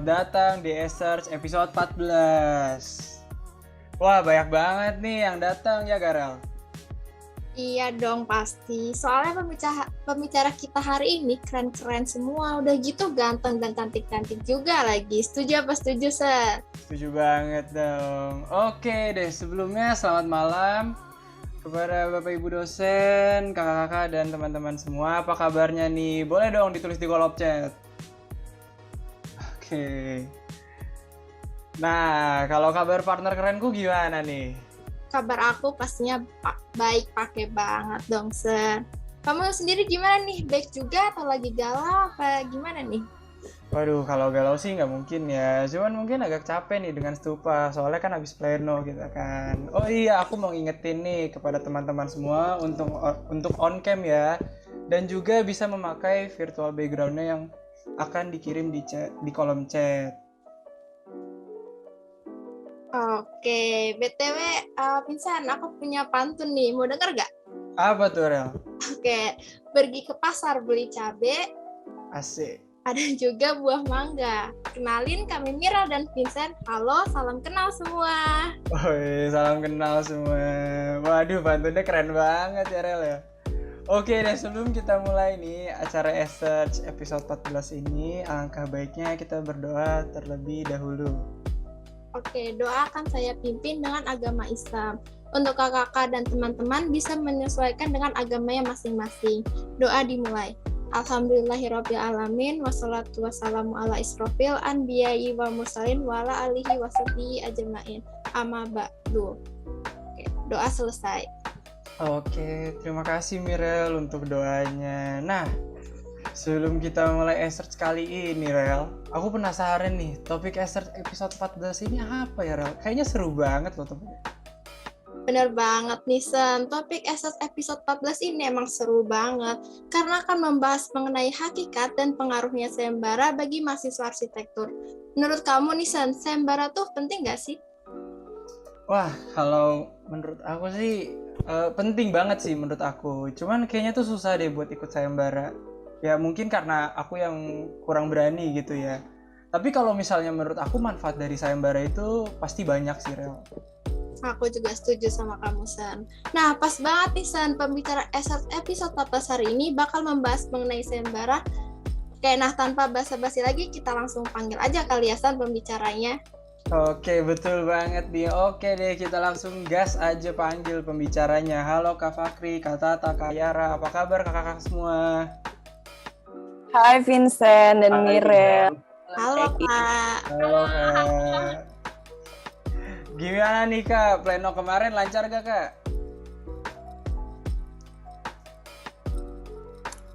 datang di Search episode 14. Wah, banyak banget nih yang datang ya, Garel. Iya dong pasti, soalnya pembicara kita hari ini keren-keren semua, udah gitu ganteng dan cantik-cantik juga lagi. Setuju apa setuju, Sen? Setuju banget dong. Oke deh, sebelumnya selamat malam kepada Bapak Ibu dosen, kakak-kakak, dan teman-teman semua. Apa kabarnya nih? Boleh dong ditulis di kolom chat. Oke. Nah, kalau kabar partner kerenku gimana nih? Kabar aku pastinya baik, pakai banget dong, Sen. Kamu sendiri gimana nih? Baik juga atau lagi galau apa gimana nih? Waduh, kalau galau sih nggak mungkin ya. Cuman mungkin agak capek nih dengan stupa. Soalnya kan habis pleno kita kan. Oh iya, aku mau ngingetin nih kepada teman-teman semua untuk on cam ya. Dan juga bisa memakai virtual background-nya yang akan dikirim di kolom chat. Oke, BTW, Vincent, aku punya pantun nih, mau denger gak? Apa tuh, Rel? Oke, pergi ke pasar beli cabe, Asik. ada juga buah mangga. Kenalin kami Mira dan Vincent. Halo, salam kenal semua. Woi, salam kenal semua. Waduh, pantunnya keren banget ya, Rel ya. Oke deh, sebelum kita mulai nih acara Search episode 14 ini, alangkah baiknya kita berdoa terlebih dahulu. Oke, doa akan saya pimpin dengan agama Islam. Untuk kakak-kakak dan teman-teman bisa menyesuaikan dengan agamanya masing-masing. Doa dimulai. Alhamdulillahirrabbilalamin wassalatu wassalamu ala israfil anbiya'i wa mursalin wa ala alihi wasahbihi ajma'in. Amma ba'du. Oke, doa selesai. Oke, terima kasih Mirel untuk doanya. Nah, sebelum kita mulai Search kali ini, Rel, aku penasaran nih, topik Search episode 14 ini apa ya, Rel? Kayaknya seru banget loh topiknya. Bener banget nih, Sen. Topik episode 14 ini emang seru banget karena akan membahas mengenai hakikat dan pengaruhnya sayembara bagi mahasiswa arsitektur. Menurut kamu nih, Sen, sayembara tuh penting nggak sih? Wah, kalau menurut aku sih penting banget sih menurut aku. Cuman kayaknya tuh susah deh buat ikut sayembara. Ya mungkin karena aku yang kurang berani gitu ya. Tapi kalau misalnya menurut aku manfaat dari sayembara itu pasti banyak sih, Rel. Aku juga setuju sama kamu, San. Nah, pas banget nih, San. Pembicara episode 14 hari ini bakal membahas mengenai sayembara. Oke, nah tanpa basa-basi lagi, kita langsung panggil aja kali ya, San, pembicaranya. Oke, betul banget nih. Oke deh, kita langsung gas aja panggil pembicaranya. Halo Kak Fakri, Kak Tata, Kak Yara. Apa kabar kakak-kakak semua? Hai Vincent dan Mirel. Halo, Kak. Halo Kak. Gimana nih Kak, pleno kemarin lancar gak Kak?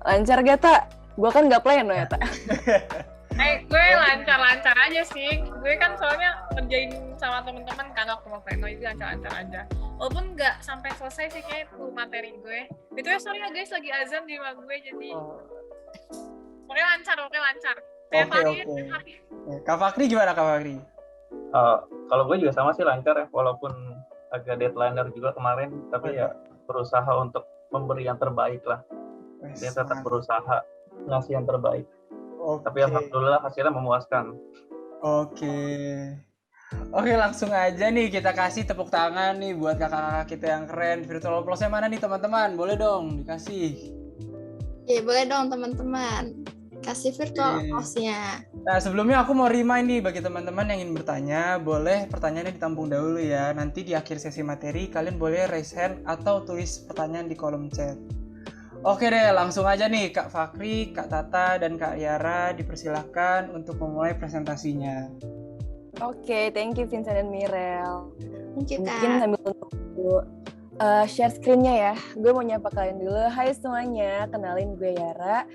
Lancar gak, Tak? Gue kan gak pleno ya, Tak? Gue lancar-lancar aja sih. Gue kan soalnya ngerjain sama temen-temen kan waktu mau pleno itu lancar-lancar aja. Walaupun nggak sampai selesai sih kayak tuh materi gue. Itu ya sorry ya guys, lagi azan di rumah gue jadi. Pokoknya lancar. Oke. Kak Fakri gimana Kak Fakri? Kalau gue juga sama sih lancar ya, walaupun agak deadlineer juga kemarin, tapi ya berusaha untuk memberi yang terbaik lah. Dia tetap berusaha ngasih yang terbaik. Tapi alhamdulillah hasilnya memuaskan. Oke, langsung aja nih kita kasih tepuk tangan nih buat kakak-kakak kita yang keren. Virtual applause-nya mana nih teman-teman? Boleh dong dikasih. Oke, boleh dong teman-teman. Kasih virtual applause-nya. Nah, sebelumnya aku mau remind nih bagi teman-teman yang ingin bertanya, boleh pertanyaannya ditampung dahulu ya. Nanti di akhir sesi materi kalian boleh raise hand atau tulis pertanyaan di kolom chat. Oke deh, langsung aja nih Kak Fakri, Kak Tata, dan Kak Yara dipersilahkan untuk memulai presentasinya. Oke, thank you Vincent dan Mirel. Thank you, Kak. Mungkin sambil dulu share screen-nya ya. Gue mau nyapa kalian dulu. Hai semuanya, kenalin gue Yara.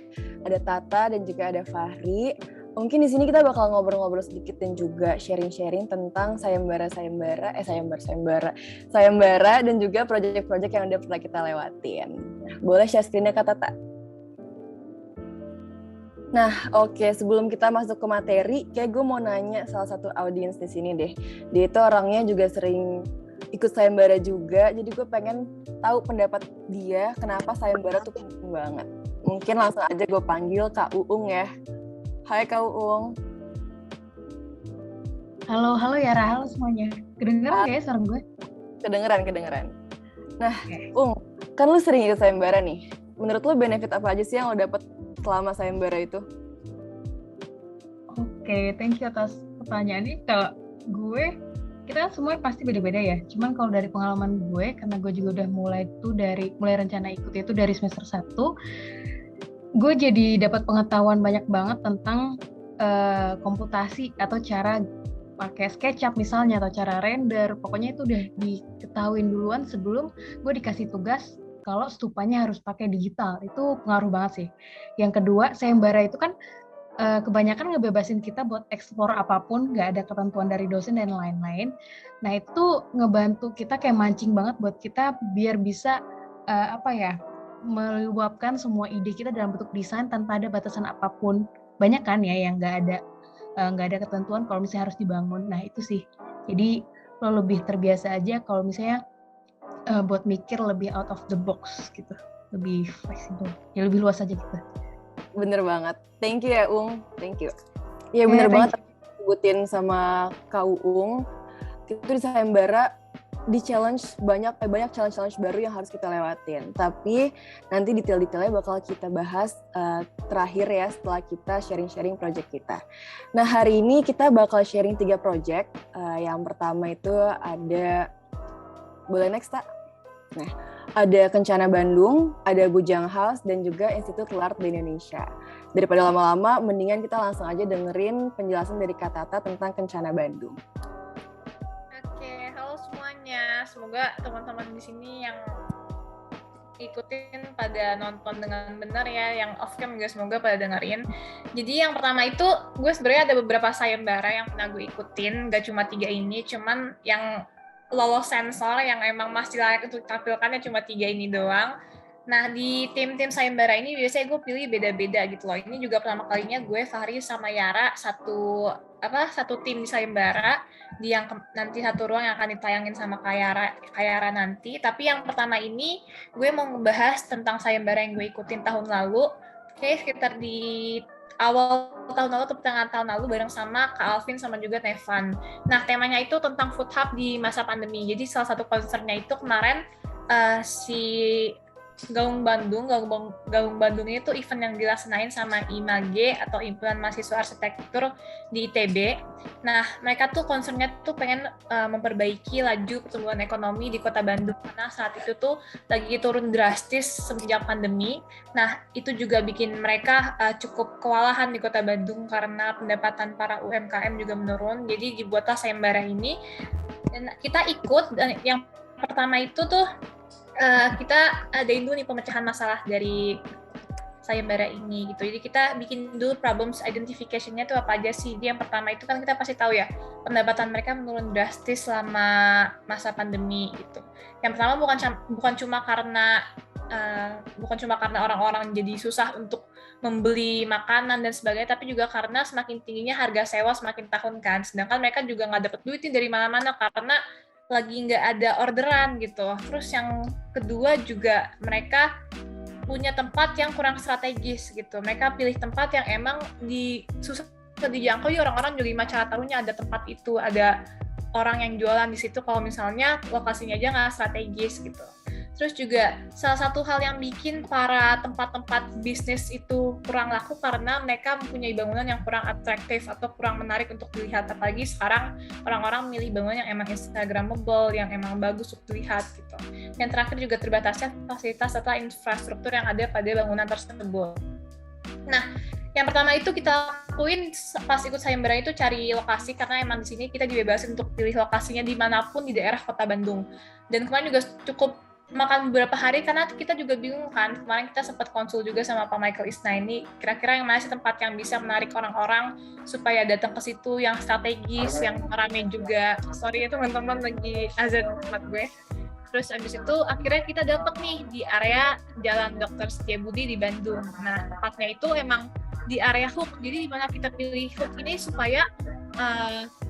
Ada Tata dan juga ada Fahri. Mungkin di sini kita bakal ngobrol-ngobrol sedikit dan juga sharing-sharing tentang sayembara dan juga proyek-proyek yang udah pernah kita lewatin. Boleh share screen-nya Kak Tata? Nah, oke. Sebelum kita masuk ke materi, kayak gue mau nanya salah satu audiens di sini deh. Dia itu orangnya juga sering ikut sayembara juga, jadi gue pengen tahu pendapat dia kenapa sayembara tuh penting banget. Mungkin langsung aja gue panggil Kak Uung ya. Hai Kak Uung. Halo Yara, halo semuanya. Kedengeran nggak ya suara gue? Kedengeran. Nah, Oke. kan lu sering ikut sayembara nih. Menurut lu benefit apa aja sih yang lo dapet selama sayembara itu? Oke, thank you atas pertanyaan ini. Kalau gue, kita kan semua pasti beda-beda ya. Cuman kalau dari pengalaman gue, karena gue juga udah mulai rencana ikut itu dari semester 1, gue jadi dapat pengetahuan banyak banget tentang komputasi atau cara pakai SketchUp misalnya atau cara render. Pokoknya itu udah diketahuin duluan sebelum gue dikasih tugas kalau stupanya harus pakai digital. Itu pengaruh banget sih. Yang kedua, sayembara itu kan kebanyakan ngebebasin kita buat eksplor apapun, nggak ada ketentuan dari dosen dan lain-lain. Nah itu ngebantu kita kayak mancing banget buat kita biar bisa meluapkan semua ide kita dalam bentuk desain tanpa ada batasan apapun. Banyak kan ya yang nggak ada ketentuan kalau misalnya harus dibangun. Nah itu sih. Jadi lo lebih terbiasa aja kalau misalnya buat mikir lebih out of the box gitu, lebih fleksibel, ya lebih luas aja gitu. Bener banget. Thank you ya, Ung. Thank you. Iya bener banget disebutin sama Kak Uung. Itu di sayembara di challenge banyak challenge baru yang harus kita lewatin. Tapi nanti detail-detailnya bakal kita bahas terakhir ya setelah kita sharing-sharing project kita. Nah hari ini kita bakal sharing 3 project. Yang pertama itu ada, boleh next tak? Nah, ada Kencana Bandung, ada Bujang House, dan juga Institut LART di Indonesia. Daripada lama-lama, mendingan kita langsung aja dengerin penjelasan dari Kak Tata tentang Kencana Bandung. Oke, halo semuanya. Semoga teman-teman di sini yang ikutin pada nonton dengan benar ya, yang off cam juga semoga pada dengerin. Jadi yang pertama itu, gue sebenarnya ada beberapa sayembara yang pernah gue ikutin, gak cuma 3 ini, cuman yang lolos sensor yang emang masih layak untuk ditampilkannya cuma 3 ini doang. Nah, di tim-tim sayembara ini biasanya gue pilih beda-beda gitu loh. Ini juga pertama kalinya gue, Fahri sama Yara satu tim di sayembara, di yang nanti satu ruang yang akan ditayangin sama Kayara nanti. Tapi yang pertama ini gue mau ngebahas tentang sayembara yang gue ikutin tahun lalu. Kayak sekitar di awal tahun lalu atau pertengahan tahun lalu bareng sama Kak Alvin sama juga Nevan. Nah, temanya itu tentang food hub di masa pandemi. Jadi salah satu concernnya itu kemarin si Gaung Bandung ini tuh event yang dilaksanain sama IMAG atau Himpunan Mahasiswa Arsitektur di ITB. Nah, mereka tuh concernnya tuh pengen memperbaiki laju pertumbuhan ekonomi di Kota Bandung karena saat itu tuh lagi turun drastis semenjak pandemi. Nah, itu juga bikin mereka cukup kewalahan di Kota Bandung karena pendapatan para UMKM juga menurun. Jadi dibuatlah sayembara ini dan kita ikut. Dan yang pertama itu tuh kita adain dulu nih pemecahan masalah dari sayembara ini gitu. Jadi kita bikin dulu problems identification-nya itu apa aja sih. Jadi yang pertama itu kan kita pasti tahu ya, pendapatan mereka menurun drastis selama masa pandemi gitu. Yang pertama bukan cuma karena orang-orang jadi susah untuk membeli makanan dan sebagainya, tapi juga karena semakin tingginya harga sewa semakin tahun kan. Sedangkan mereka juga nggak dapat duit dari mana-mana karena lagi nggak ada orderan gitu. Terus yang kedua juga mereka punya tempat yang kurang strategis gitu. Mereka pilih tempat yang emang susah dijangkau, ya orang-orang juga gimana tahunya ada tempat itu, ada orang yang jualan di situ kalau misalnya lokasinya aja nggak strategis gitu. Terus juga salah satu hal yang bikin para tempat-tempat bisnis itu kurang laku karena mereka mempunyai bangunan yang kurang atraktif atau kurang menarik untuk dilihat. Apalagi sekarang orang-orang milih bangunan yang emang instagramable, yang emang bagus untuk dilihat gitu. Yang terakhir juga terbatasnya fasilitas atau infrastruktur yang ada pada bangunan tersebut. Nah, yang pertama itu kita lakuin pas ikut sayembara itu cari lokasi, karena emang di sini kita dibebasin untuk pilih lokasinya dimanapun di daerah Kota Bandung. Dan kemarin juga cukup makan beberapa hari karena kita juga bingung kan. Kemarin kita sempat konsul juga sama Pak Michael Isnaini, kira-kira yang mana sih tempat yang bisa menarik orang-orang supaya datang ke situ, yang strategis, yang ramai juga. Sorry ya teman-teman, lagi azan tempat gue. Terus abis itu akhirnya kita dapet nih di area Jalan Dr. Setiabudi di Bandung. Nah, tempatnya itu emang di area Hook. Jadi dimana kita pilih Hook ini supaya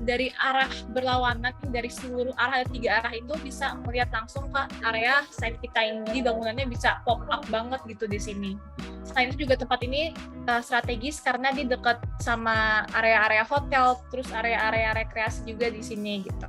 dari arah berlawanan, dari seluruh arah, ada 3 arah itu bisa melihat langsung ke area site kita ini. Jadi bangunannya bisa pop up banget gitu di sini. Selain itu juga tempat ini strategis karena di dekat sama area-area hotel, terus area-area rekreasi juga di sini gitu.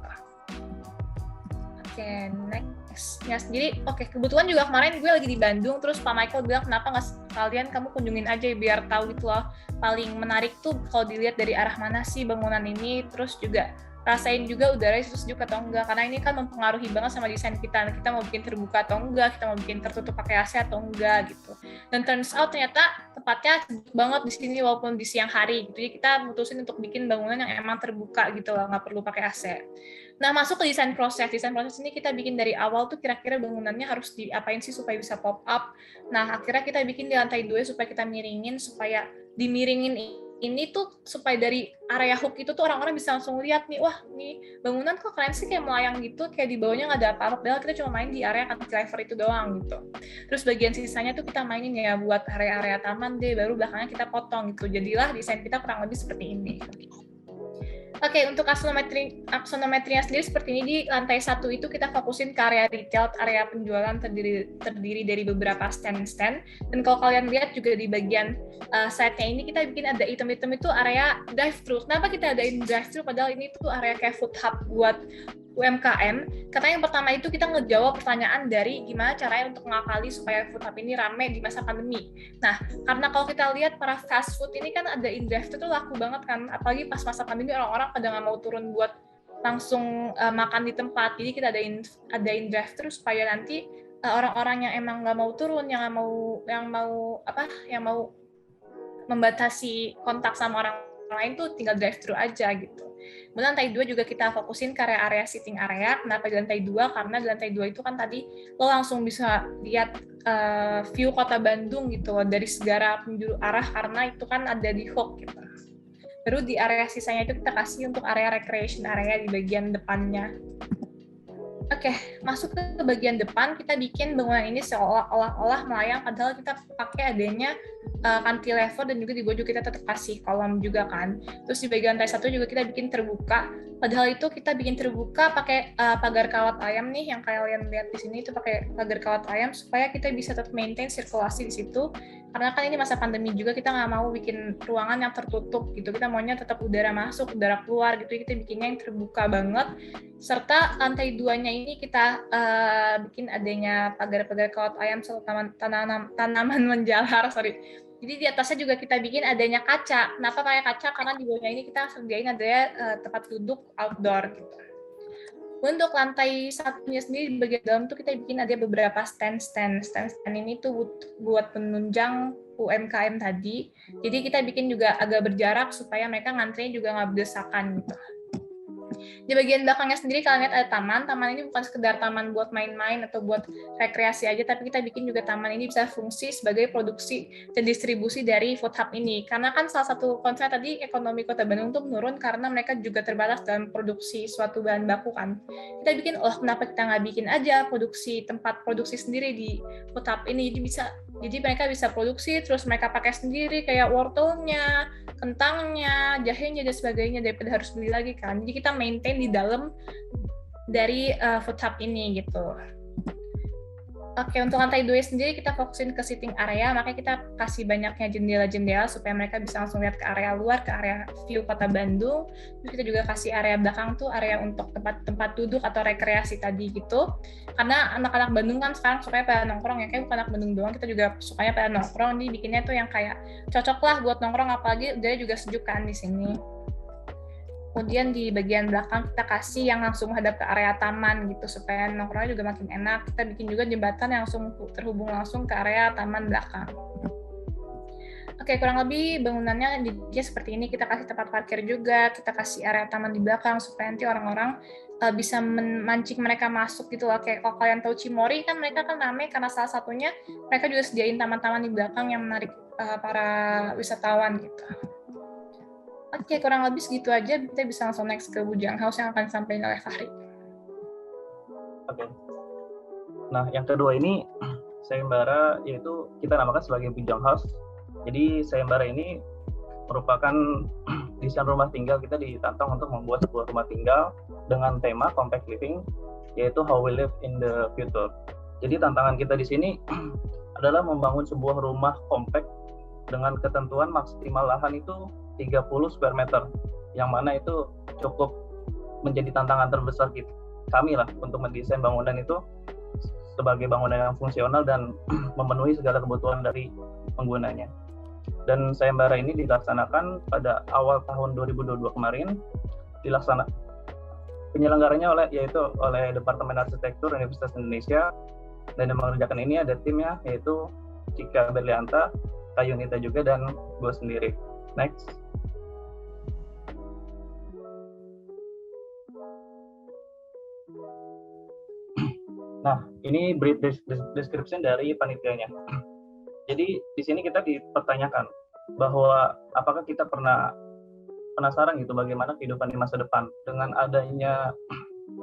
Oke, next. Ya, jadi kebetulan juga kemarin gue lagi di Bandung, terus Pak Michael bilang kenapa nggak sekalian kamu kunjungin aja biar tahu gitu loh. Paling menarik tuh kalau dilihat dari arah mana sih bangunan ini, terus juga rasain juga udaranya itu sejuk atau enggak, karena ini kan mempengaruhi banget sama desain kita mau bikin terbuka atau enggak, kita mau bikin tertutup pakai AC atau enggak gitu. Dan turns out ternyata tempatnya sejuk banget di sini walaupun di siang hari gitu, jadi kita mutusin untuk bikin bangunan yang emang terbuka gitu loh, nggak perlu pakai AC. Nah, masuk ke desain proses ini kita bikin dari awal tuh kira-kira bangunannya harus diapain sih supaya bisa pop up. Nah, akhirnya kita bikin di lantai 2 supaya kita miringin, supaya dimiringin ini tuh supaya dari area hook itu tuh orang-orang bisa langsung lihat nih, wah nih bangunan kok keren sih kayak melayang gitu, kayak di bawahnya nggak ada apa-apa, padahal kita cuma main di area cantilever itu doang gitu. Terus bagian sisanya tuh kita mainin ya buat area-area taman deh, baru belakangnya kita potong gitu. Jadilah desain kita kurang lebih seperti ini. Oke, untuk aksonometrinya sendiri seperti ini. Di lantai 1 itu kita fokusin ke area retail, area penjualan terdiri dari beberapa stand-stand. Dan kalau kalian lihat juga di bagian side-nya ini kita bikin ada item-item itu area drive-thru. Kenapa kita adain drive-thru padahal ini tuh area kayak food hub buat UMKM? Karena yang pertama itu kita ngejawab pertanyaan dari gimana caranya untuk ngakali supaya food hub ini rame di masa pandemi. Nah, karena kalau kita lihat para fast food ini kan ada in drive-thru tuh laku banget kan, apalagi pas masa pandemi orang-orang pada nggak mau turun buat langsung makan di tempat. Jadi kita adain drive-thru supaya nanti orang-orang yang emang nggak mau turun, yang mau membatasi kontak sama orang lain tuh tinggal drive-thru aja gitu. Di lantai 2 juga kita fokusin ke area sitting area. Kenapa di lantai 2? Karena di lantai 2 itu kan tadi lo langsung bisa lihat view kota Bandung gitu loh, dari segala penjuru arah, karena itu kan ada di hook gitu. Baru di area sisanya itu kita kasih untuk area recreation area di bagian depannya. Oke, masuk ke bagian depan, kita bikin bangunan ini seolah-olah melayang, padahal kita pakai adanya cantilever, dan juga di bawah kita tetap kasih kolom juga kan. Terus di bagian lantai 1 juga kita bikin terbuka, padahal itu kita bikin terbuka pakai pagar kawat ayam nih, yang kalian lihat di sini itu pakai pagar kawat ayam supaya kita bisa tetap maintain sirkulasi di situ. Karena kan ini masa pandemi juga, kita nggak mau bikin ruangan yang tertutup gitu, kita maunya tetap udara masuk, udara keluar gitu, kita bikinnya yang terbuka banget. Serta lantai 2-nya ini kita bikin adanya pagar-pagar kawat ayam serta tanaman menjalar, Jadi di atasnya juga kita bikin adanya kaca. Kenapa pakai kaca? Karena di bawahnya ini kita sediain adanya tempat duduk outdoor gitu. Untuk lantai 1-nya sendiri di bagian dalam tuh kita bikin ada beberapa stand ini tuh buat penunjang UMKM tadi. Jadi kita bikin juga agak berjarak supaya mereka ngantrinya juga nggak berdesakan gitu. Di bagian belakangnya sendiri kalian lihat ada taman. Taman ini bukan sekedar taman buat main-main atau buat rekreasi aja, tapi kita bikin juga taman ini bisa fungsi sebagai produksi dan distribusi dari food hub ini. Karena kan salah satu konsep tadi ekonomi Kota Bandung tuh menurun karena mereka juga terbatas dalam produksi suatu bahan baku kan. Kita bikin, kenapa kita nggak bikin aja tempat produksi sendiri di food hub ini, jadi mereka bisa produksi, terus mereka pakai sendiri kayak wortelnya, kentangnya, jahenya, dan sebagainya, daripada harus beli lagi kan. Jadi kita maintain di dalam dari food hub ini gitu. Oke, untuk lantai 2 sendiri kita fokusin ke sitting area, makanya kita kasih banyaknya jendela-jendela supaya mereka bisa langsung lihat ke area luar, ke area view Kota Bandung. Terus kita juga kasih area belakang tuh area untuk tempat duduk atau rekreasi tadi gitu. Karena anak-anak Bandung kan sekarang sukanya pada nongkrong ya, kayak bukan anak Bandung doang, kita juga sukanya pada nongkrong. Jadi bikinnya tuh yang kayak cocok lah buat nongkrong, apalagi udaranya juga sejuk kan di sini. Kemudian di bagian belakang kita kasih yang langsung menghadap ke area taman gitu supaya nongkrongnya juga makin enak. Kita bikin juga jembatan yang langsung terhubung langsung ke area taman belakang. Oke, kurang lebih bangunannya dia seperti ini. Kita kasih tempat parkir juga, kita kasih area taman di belakang supaya nanti orang-orang bisa memancing mereka masuk gitu loh. Kayak kalau kalian tahu Cimory kan mereka kan ramai karena salah satunya mereka juga sediain taman-taman di belakang yang menarik para wisatawan gitu. Oke, kurang lebih segitu aja. Kita bisa langsung next ke Bujang House yang akan disampaikan oleh Fahri. Oke. Nah, yang kedua ini sayembara, yaitu kita namakan sebagai Bujang House. Jadi sayembara ini merupakan desain rumah tinggal, kita ditantang untuk membuat sebuah rumah tinggal dengan tema compact living, yaitu how we live in the future. Jadi tantangan kita di sini adalah membangun sebuah rumah compact dengan ketentuan maksimal lahan itu 30 square meter, yang mana itu cukup menjadi tantangan terbesar kami lah untuk mendesain bangunan itu sebagai bangunan yang fungsional dan memenuhi segala kebutuhan dari penggunanya. Dan sayembara ini dilaksanakan pada awal tahun 2022 kemarin, penyelenggaranya oleh Departemen Arsitektur Universitas Indonesia, dan yang mengerjakan ini ada timnya yaitu Cika Berlianta, Kayunita juga, dan gue sendiri. Next. Nah, ini brief description dari panitianya. Jadi di sini kita dipertanyakan bahwa apakah kita pernah penasaran gitu bagaimana kehidupan di masa depan dengan adanya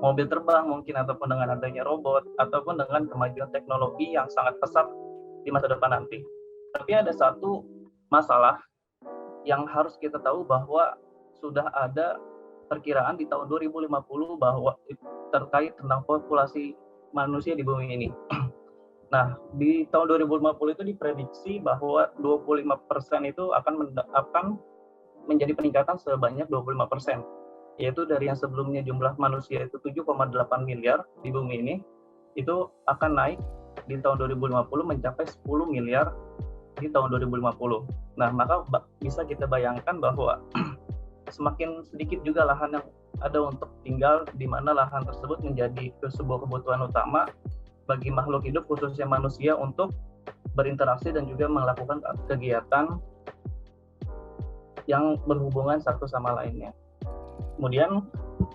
mobil terbang mungkin, ataupun dengan adanya robot, ataupun dengan kemajuan teknologi yang sangat pesat di masa depan nanti. Tapi ada satu masalah yang harus kita tahu, bahwa sudah ada perkiraan di tahun 2050 bahwa terkait tentang populasi manusia di bumi ini. Nah, di tahun 2050 itu diprediksi bahwa 25% itu akan menjadi peningkatan sebanyak 25%. Yaitu dari yang sebelumnya jumlah manusia itu 7,8 miliar di bumi ini, itu akan naik di tahun 2050 mencapai 10 miliar di tahun 2050. Nah, maka bisa kita bayangkan bahwa semakin sedikit juga lahan yang ada untuk tinggal, di mana lahan tersebut menjadi sebuah kebutuhan utama bagi makhluk hidup, khususnya manusia, untuk berinteraksi dan juga melakukan kegiatan yang berhubungan satu sama lainnya. Kemudian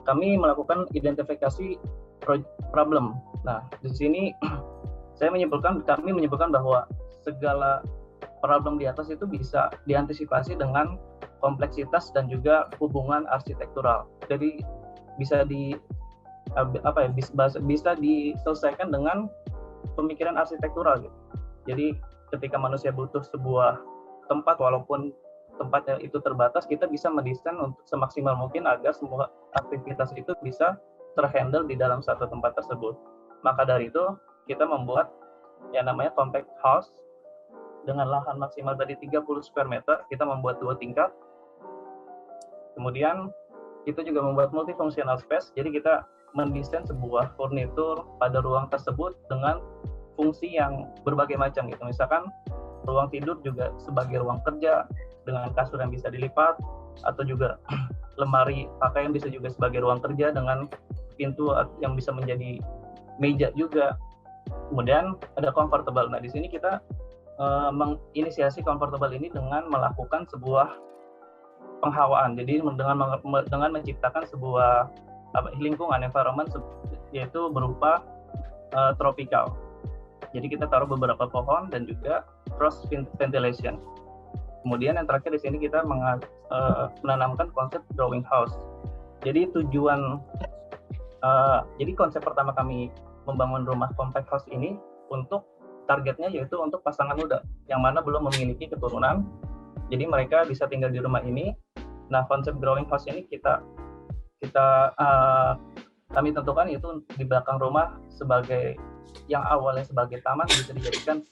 kami melakukan identifikasi problem. Nah, di sini kami menyimpulkan bahwa segala problem di atas itu bisa diantisipasi dengan kompleksitas dan juga hubungan arsitektural. Jadi bisa diselesaikan dengan pemikiran arsitektural gitu. Jadi ketika manusia butuh sebuah tempat, walaupun tempatnya itu terbatas, kita bisa mendesain untuk semaksimal mungkin agar semua aktivitas itu bisa terhandle di dalam satu tempat tersebut. Maka dari itu kita membuat yang namanya compact house dengan lahan maksimal tadi 30 square meter. Kita membuat 2 tingkat. Kemudian kita juga membuat multifunctional space. Jadi kita mendesain sebuah furnitur pada ruang tersebut dengan fungsi yang berbagai macam gitu. Misalkan ruang tidur juga sebagai ruang kerja dengan kasur yang bisa dilipat, atau juga lemari pakaian bisa juga sebagai ruang kerja dengan pintu yang bisa menjadi meja juga. Kemudian ada comfortable. Nah, di sini kita menginisiasi comfortable ini dengan melakukan sebuah penghawaan. Jadi dengan menciptakan sebuah lingkungan environment, yaitu berupa tropical. Jadi kita taruh beberapa pohon dan juga cross ventilation. Kemudian yang terakhir di sini kita menanamkan konsep drawing house. Jadi jadi konsep pertama kami membangun rumah compact house ini untuk targetnya yaitu untuk pasangan muda yang mana belum memiliki keturunan. Jadi mereka bisa tinggal di rumah ini. Nah, konsep drawing house ini kami tentukan itu di belakang rumah sebagai yang awalnya sebagai taman bisa dijadikan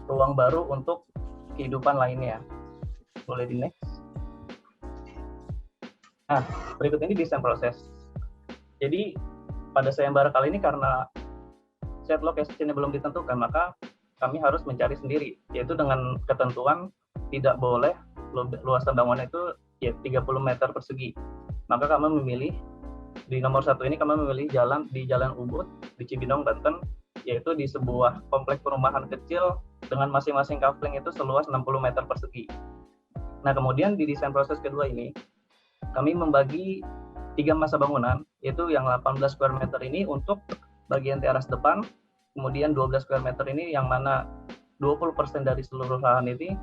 ruang baru untuk kehidupan lainnya. Boleh di next. Nah, berikut ini desain proses. Jadi pada sayembara kali ini karena site location-nya belum ditentukan, maka kami harus mencari sendiri, yaitu dengan ketentuan tidak boleh luasan bangunan itu ya 30 meter persegi. Maka kami memilih di nomor 1 ini kami memilih di Jalan Ubud di Cibinong, Banten, yaitu di sebuah kompleks perumahan kecil dengan masing-masing kafling itu seluas 60 meter persegi. Nah, kemudian di desain proses kedua ini kami membagi 3 masa bangunan, yaitu yang 18 square meter ini untuk bagian teras depan, kemudian 12 square meter ini yang mana 20% dari seluruh lahan ini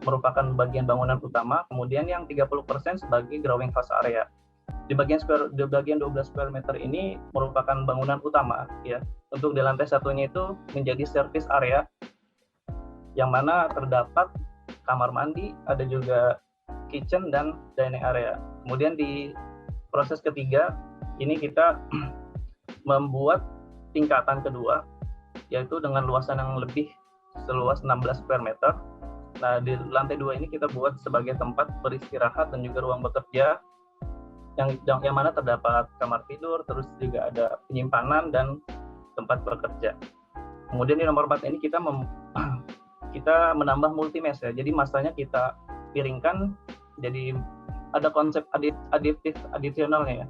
merupakan bagian bangunan utama, kemudian yang 30% sebagai growing house area. Di bagian 12 square meter ini merupakan bangunan utama ya. Untuk di lantai satunya itu menjadi service area yang mana terdapat kamar mandi, ada juga kitchen dan dining area. Kemudian di proses ketiga ini kita membuat tingkatan kedua, yaitu dengan luasan yang lebih seluas 16 square meter. Nah, di lantai 2 ini kita buat sebagai tempat beristirahat dan juga ruang bekerja yang mana terdapat kamar tidur, terus juga ada penyimpanan dan tempat bekerja. Kemudian di nomor 4 ini kita menambah multi-mesh ya. Jadi masanya kita piringkan, jadi ada konsep adisionalnya ya.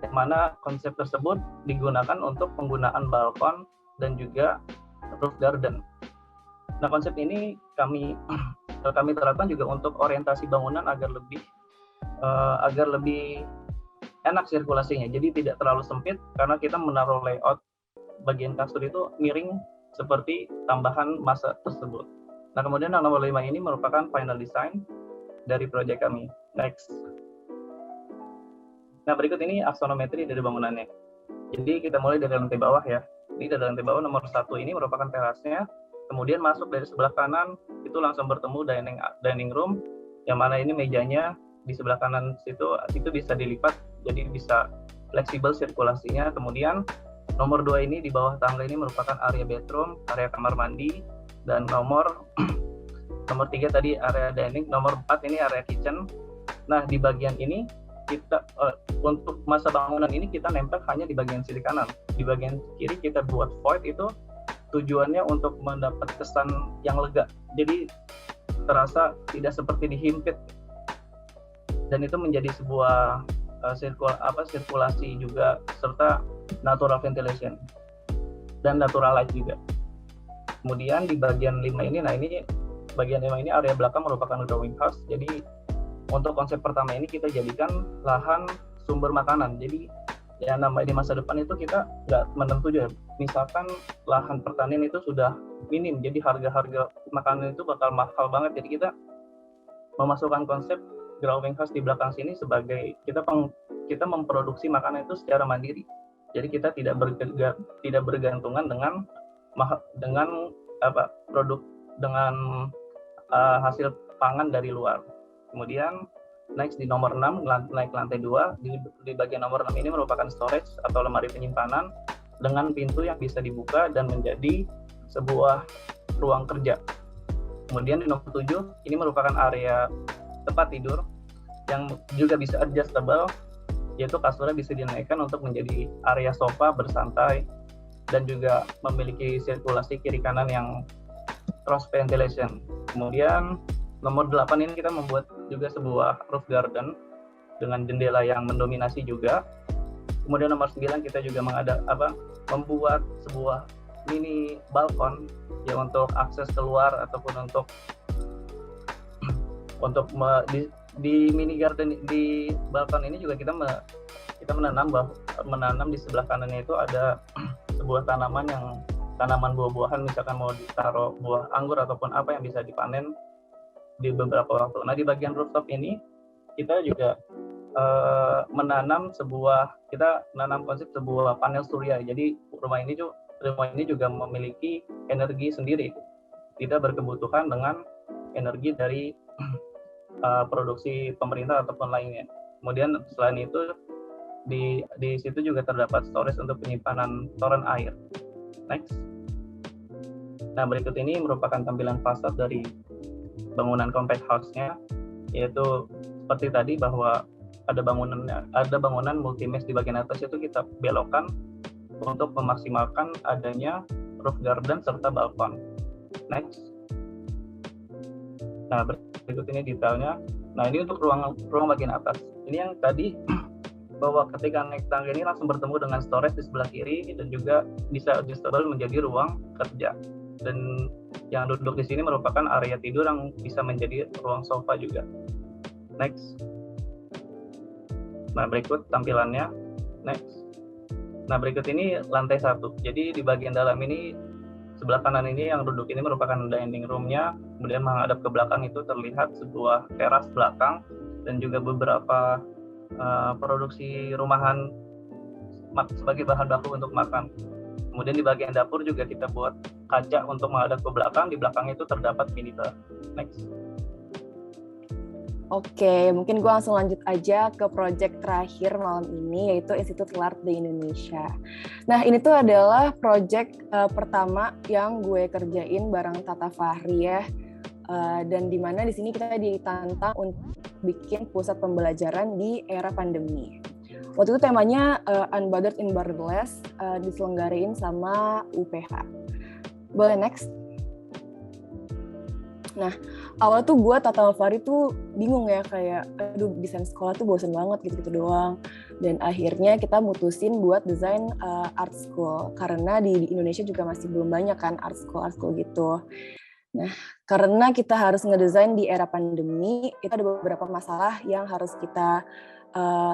Yang mana konsep tersebut digunakan untuk penggunaan balkon dan juga roof garden. Nah, konsep ini kami terapkan juga untuk orientasi bangunan agar lebih enak sirkulasinya. Jadi tidak terlalu sempit karena kita menaruh layout bagian kasur itu miring seperti tambahan masa tersebut. Nah, kemudian yang nomor 5 ini merupakan final design dari proyek kami. Next. Nah, berikut ini aksonometri dari bangunannya. Jadi kita mulai dari lantai bawah ya. Ini dari lantai bawah nomor 1 ini merupakan terasnya. Kemudian masuk dari sebelah kanan itu langsung bertemu dining room, yang mana ini mejanya di sebelah kanan itu bisa dilipat, jadi bisa fleksibel sirkulasinya. Kemudian nomor 2 ini di bawah tangga ini merupakan area bedroom, area kamar mandi, dan nomor 3 tadi area dining, nomor 4 ini area kitchen. Nah, di bagian ini kita untuk masa bangunan ini kita nempel hanya di bagian sisi kanan. Di bagian kiri kita buat void, itu tujuannya untuk mendapat kesan yang lega. Jadi terasa tidak seperti dihimpit. Dan itu menjadi sebuah sirkulasi juga, serta natural ventilation dan natural light juga. Kemudian di bagian 5 ini, bagian 5 ini area belakang merupakan growing house. Jadi untuk konsep pertama ini kita jadikan lahan sumber makanan. Jadi ya di masa depan itu kita nggak menentu juga. Misalkan lahan pertanian itu sudah minim, jadi harga-harga makanan itu bakal mahal banget. Jadi kita memasukkan konsep growing house di belakang sini sebagai kita memproduksi makanan itu secara mandiri. Jadi kita tidak bergantungan dengan hasil pangan dari luar. Kemudian next di nomor 6, naik lantai 2, di bagian nomor 6 ini merupakan storage atau lemari penyimpanan dengan pintu yang bisa dibuka dan menjadi sebuah ruang kerja. Kemudian di nomor 7 ini merupakan area tempat tidur yang juga bisa adjustable, yaitu kasurnya bisa dinaikkan untuk menjadi area sofa bersantai dan juga memiliki sirkulasi kiri kanan yang cross ventilation. Kemudian nomor 8 ini kita membuat juga sebuah roof garden dengan jendela yang mendominasi juga. Kemudian nomor 9 kita juga membuat sebuah mini balkon ya untuk akses keluar ataupun untuk di mini garden di balkon ini juga kita menanam di sebelah kanannya itu ada sebuah tanaman buah-buahan, misalkan mau ditaruh buah anggur ataupun apa yang bisa dipanen di beberapa waktu. Nah, di bagian rooftop ini kita juga menanam konsep sebuah panel surya. Jadi rumah ini juga memiliki energi sendiri, tidak berkebutuhan dengan energi dari produksi pemerintah ataupun lainnya. Kemudian selain itu di situ juga terdapat storage untuk penyimpanan toren air. Next. Nah, berikut ini merupakan tampilan fasad dari bangunan compact house-nya, yaitu seperti tadi bahwa ada bangunan multi-mesh di bagian atas, itu kita belokkan untuk memaksimalkan adanya roof garden serta balkon. Next. Nah, berikut ini detailnya. Nah, ini untuk ruang bagian atas. Ini yang tadi bahwa ketika naik tangga ini langsung bertemu dengan storage di sebelah kiri dan juga bisa adjustable menjadi ruang kerja. Dan yang duduk di sini merupakan area tidur yang bisa menjadi ruang sofa juga. Next. Nah, berikut tampilannya. Next. Nah, berikut ini lantai 1. Jadi di bagian dalam ini, sebelah kanan ini yang duduk ini merupakan dining room-nya. Kemudian menghadap ke belakang itu terlihat sebuah teras belakang dan juga beberapa produksi rumahan sebagai bahan baku untuk makan. Kemudian di bagian dapur juga kita buat kaca untuk menghadap ke belakang. Di belakang itu terdapat minibar. Next. Oke, mungkin gue langsung lanjut aja ke project terakhir malam ini, yaitu Institut LART di Indonesia. Nah, ini tuh adalah project pertama yang gue kerjain bareng Tata Fahri ya. Dan di mana di sini kita ditantang untuk bikin pusat pembelajaran di era pandemi. Waktu itu temanya Unbothered in Borderless, diselenggarain sama UPH. Boleh next? Nah, awal tuh gue, Tata sama Fahri tuh bingung ya, kayak aduh desain sekolah tuh bosen banget gitu-gitu doang. Dan akhirnya kita mutusin buat desain art school, karena di Indonesia juga masih belum banyak kan art school gitu. Nah, karena kita harus ngedesain di era pandemi, itu ada beberapa masalah yang harus kita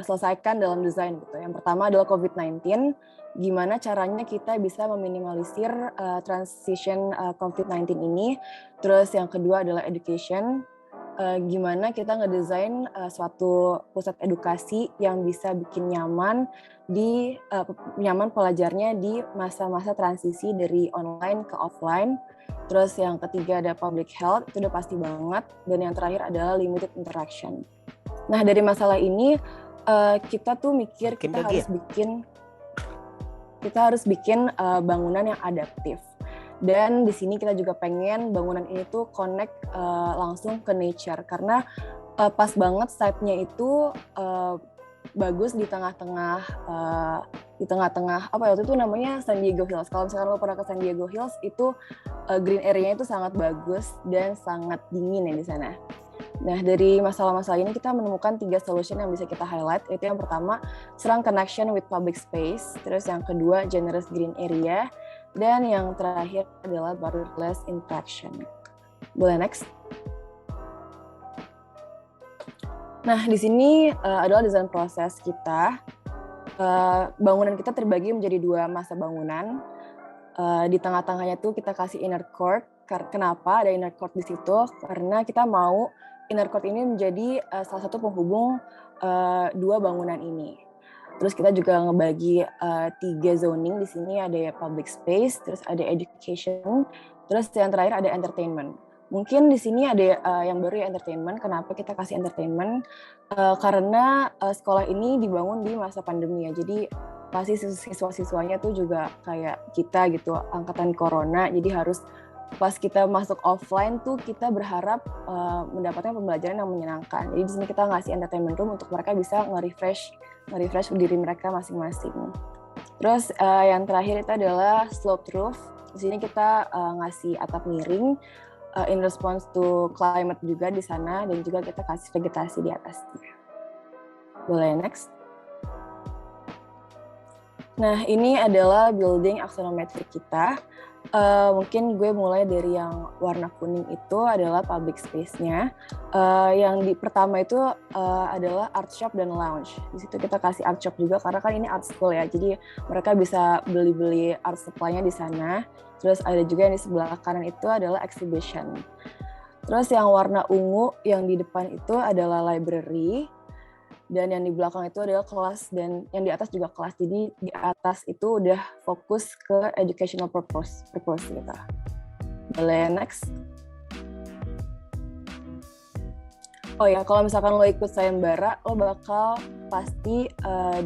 selesaikan dalam desain gitu. Yang pertama adalah COVID-19, gimana caranya kita bisa meminimalisir transition COVID-19 ini. Terus yang kedua adalah education, gimana kita ngedesain suatu pusat edukasi yang bisa bikin nyaman pelajarnya di masa-masa transisi dari online ke offline. Terus yang ketiga ada public health, itu udah pasti banget. Dan yang terakhir adalah limited interaction. Nah, dari masalah ini kita tuh mikir kita harus bikin bangunan yang adaptif. Dan di sini kita juga pengen bangunan ini tuh connect langsung ke nature, karena pas banget site-nya itu bagus di tengah-tengah apa ya, waktu itu namanya San Diego Hills. Kalau misalkan lo pernah ke San Diego Hills, itu green area-nya itu sangat bagus dan sangat dingin ya di sana. Nah, dari masalah-masalah ini kita menemukan 3 solution yang bisa kita highlight, yaitu yang pertama, strong connection with public space, terus yang kedua, generous green area, dan yang terakhir adalah borderless interaction. Boleh next? Nah, di sini adalah desain proses kita. Bangunan kita terbagi menjadi 2 masa bangunan. Di tengah-tengahnya tuh kita kasih inner court. Kenapa ada inner court di situ? Karena kita mau inner court ini menjadi salah satu penghubung 2 bangunan ini. Terus kita juga ngebagi 3 zoning di sini, ada public space, terus ada education, terus yang terakhir ada entertainment. Mungkin di sini ada yang baru ya, entertainment. Kenapa kita kasih entertainment? Karena sekolah ini dibangun di masa pandemi ya. Jadi pasti siswa-siswanya tuh juga kayak kita gitu, angkatan corona. Jadi harus pas kita masuk offline tuh kita berharap mendapatkan pembelajaran yang menyenangkan. Jadi di sini kita ngasih entertainment room untuk mereka bisa nge-refresh diri mereka masing-masing. Terus yang terakhir itu adalah sloped roof. Di sini kita ngasih atap miring in response to climate juga di sana, dan juga kita kasih vegetasi di atasnya. Boleh next? Nah, ini adalah building axonometrik kita. Mungkin gue mulai dari yang warna kuning itu adalah public space-nya. Yang pertama itu adalah art shop dan lounge. Di situ kita kasih art shop juga karena kan ini art school ya. Jadi mereka bisa beli-beli art supply-nya di sana. Terus ada juga yang di sebelah kanan itu adalah exhibition. Terus yang warna ungu yang di depan itu adalah library. Dan yang di belakang itu adalah kelas, dan yang di atas juga kelas. Jadi di atas itu udah fokus ke educational purpose gitu. Boleh next? Oh ya, kalau misalkan lo ikut sayembara, lo bakal pasti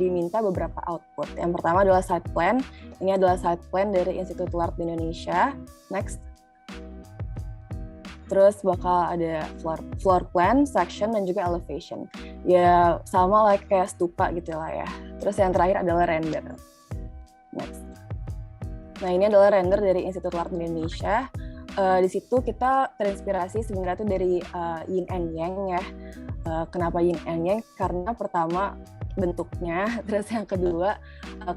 diminta beberapa output. Yang pertama adalah site plan. Ini adalah site plan dari Institut LART di Indonesia. Next. Terus bakal ada floor plan, section, dan juga elevation. Ya sama like kayak stupa gitu lah ya. Terus yang terakhir adalah render. Next. Nah, ini adalah render dari Institut LART di Indonesia. Di situ kita terinspirasi sebenarnya itu dari yin and yang ya. Kenapa yin and yang? Karena pertama bentuknya, terus yang kedua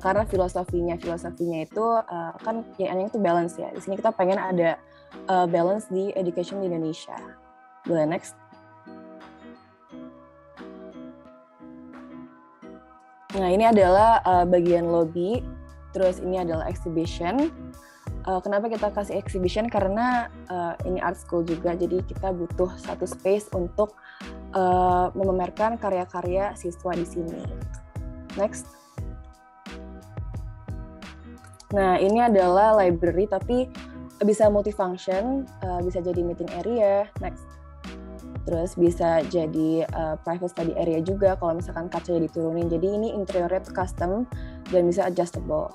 karena filosofinya itu kan yin and yang itu balance ya. Di sini kita pengen ada balance di education di Indonesia. Boleh next? Nah, ini adalah bagian lobby, terus ini adalah exhibition. Kenapa kita kasih exhibition? Karena ini art school juga, jadi kita butuh satu space untuk memamerkan karya-karya siswa di sini. Next. Nah, ini adalah library, tapi bisa multifunction, bisa jadi meeting area. Next. Terus bisa jadi private study area juga kalau misalkan kacanya diturunin. Jadi ini interiornya tuh custom dan bisa adjustable.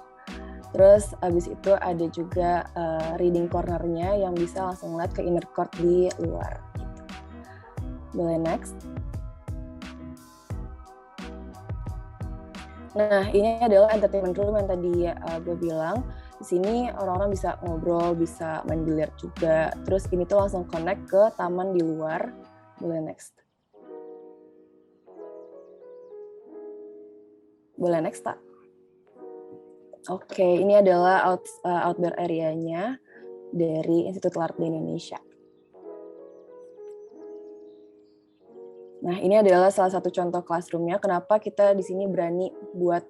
Terus abis itu ada juga reading cornernya yang bisa langsung lihat ke inner court di luar. Gitu. Boleh next. Nah, ini adalah entertainment room yang tadi gue bilang. Di sini orang-orang bisa ngobrol, bisa main biliar juga. Terus ini tuh langsung connect ke taman di luar. Boleh next. Boleh next, tak? Oke, ini adalah outdoor area-nya dari Institut Art di Indonesia. Nah, ini adalah salah satu contoh classroom-nya. Kenapa kita di sini berani buat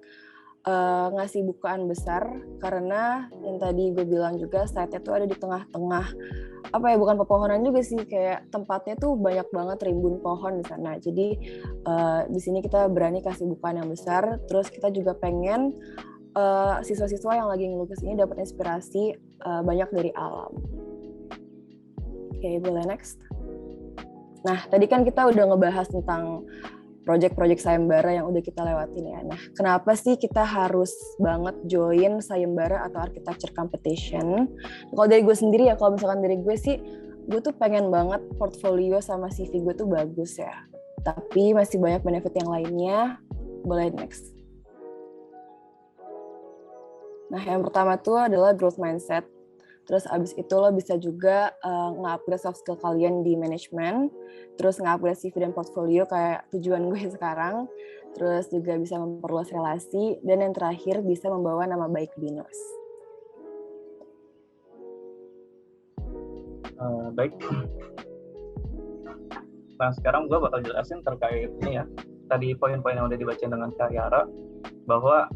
ngasih bukaan besar, karena yang tadi gue bilang juga site-nya tuh ada di tengah-tengah, bukan pepohonan juga sih, kayak tempatnya tuh banyak banget rimbun pohon di sana. Jadi di sini kita berani kasih bukaan yang besar. Terus kita juga pengen siswa-siswa yang lagi ngelukis ini dapat inspirasi banyak dari alam. Oke, boleh next. Nah, tadi kan kita udah ngebahas tentang project-project sayembara yang udah kita lewatin ya. Nah, kenapa sih kita harus banget join sayembara atau architecture competition? Kalau dari gue sendiri ya, kalau misalkan dari gue sih, gue tuh pengen banget portfolio sama CV gue tuh bagus ya. Tapi masih banyak benefit yang lainnya. Boleh next. Nah, yang pertama tuh adalah growth mindset. Terus abis itu lo bisa juga nge-upgrade soft skill kalian di manajemen, terus nge-upgrade CV dan portfolio kayak tujuan gue sekarang, terus juga bisa memperluas relasi, dan yang terakhir bisa membawa nama baik BINUS. Baik. Nah, sekarang gue bakal jelasin terkait ini ya. Tadi poin-poin yang udah dibacain dengan Kak Yara, bahwa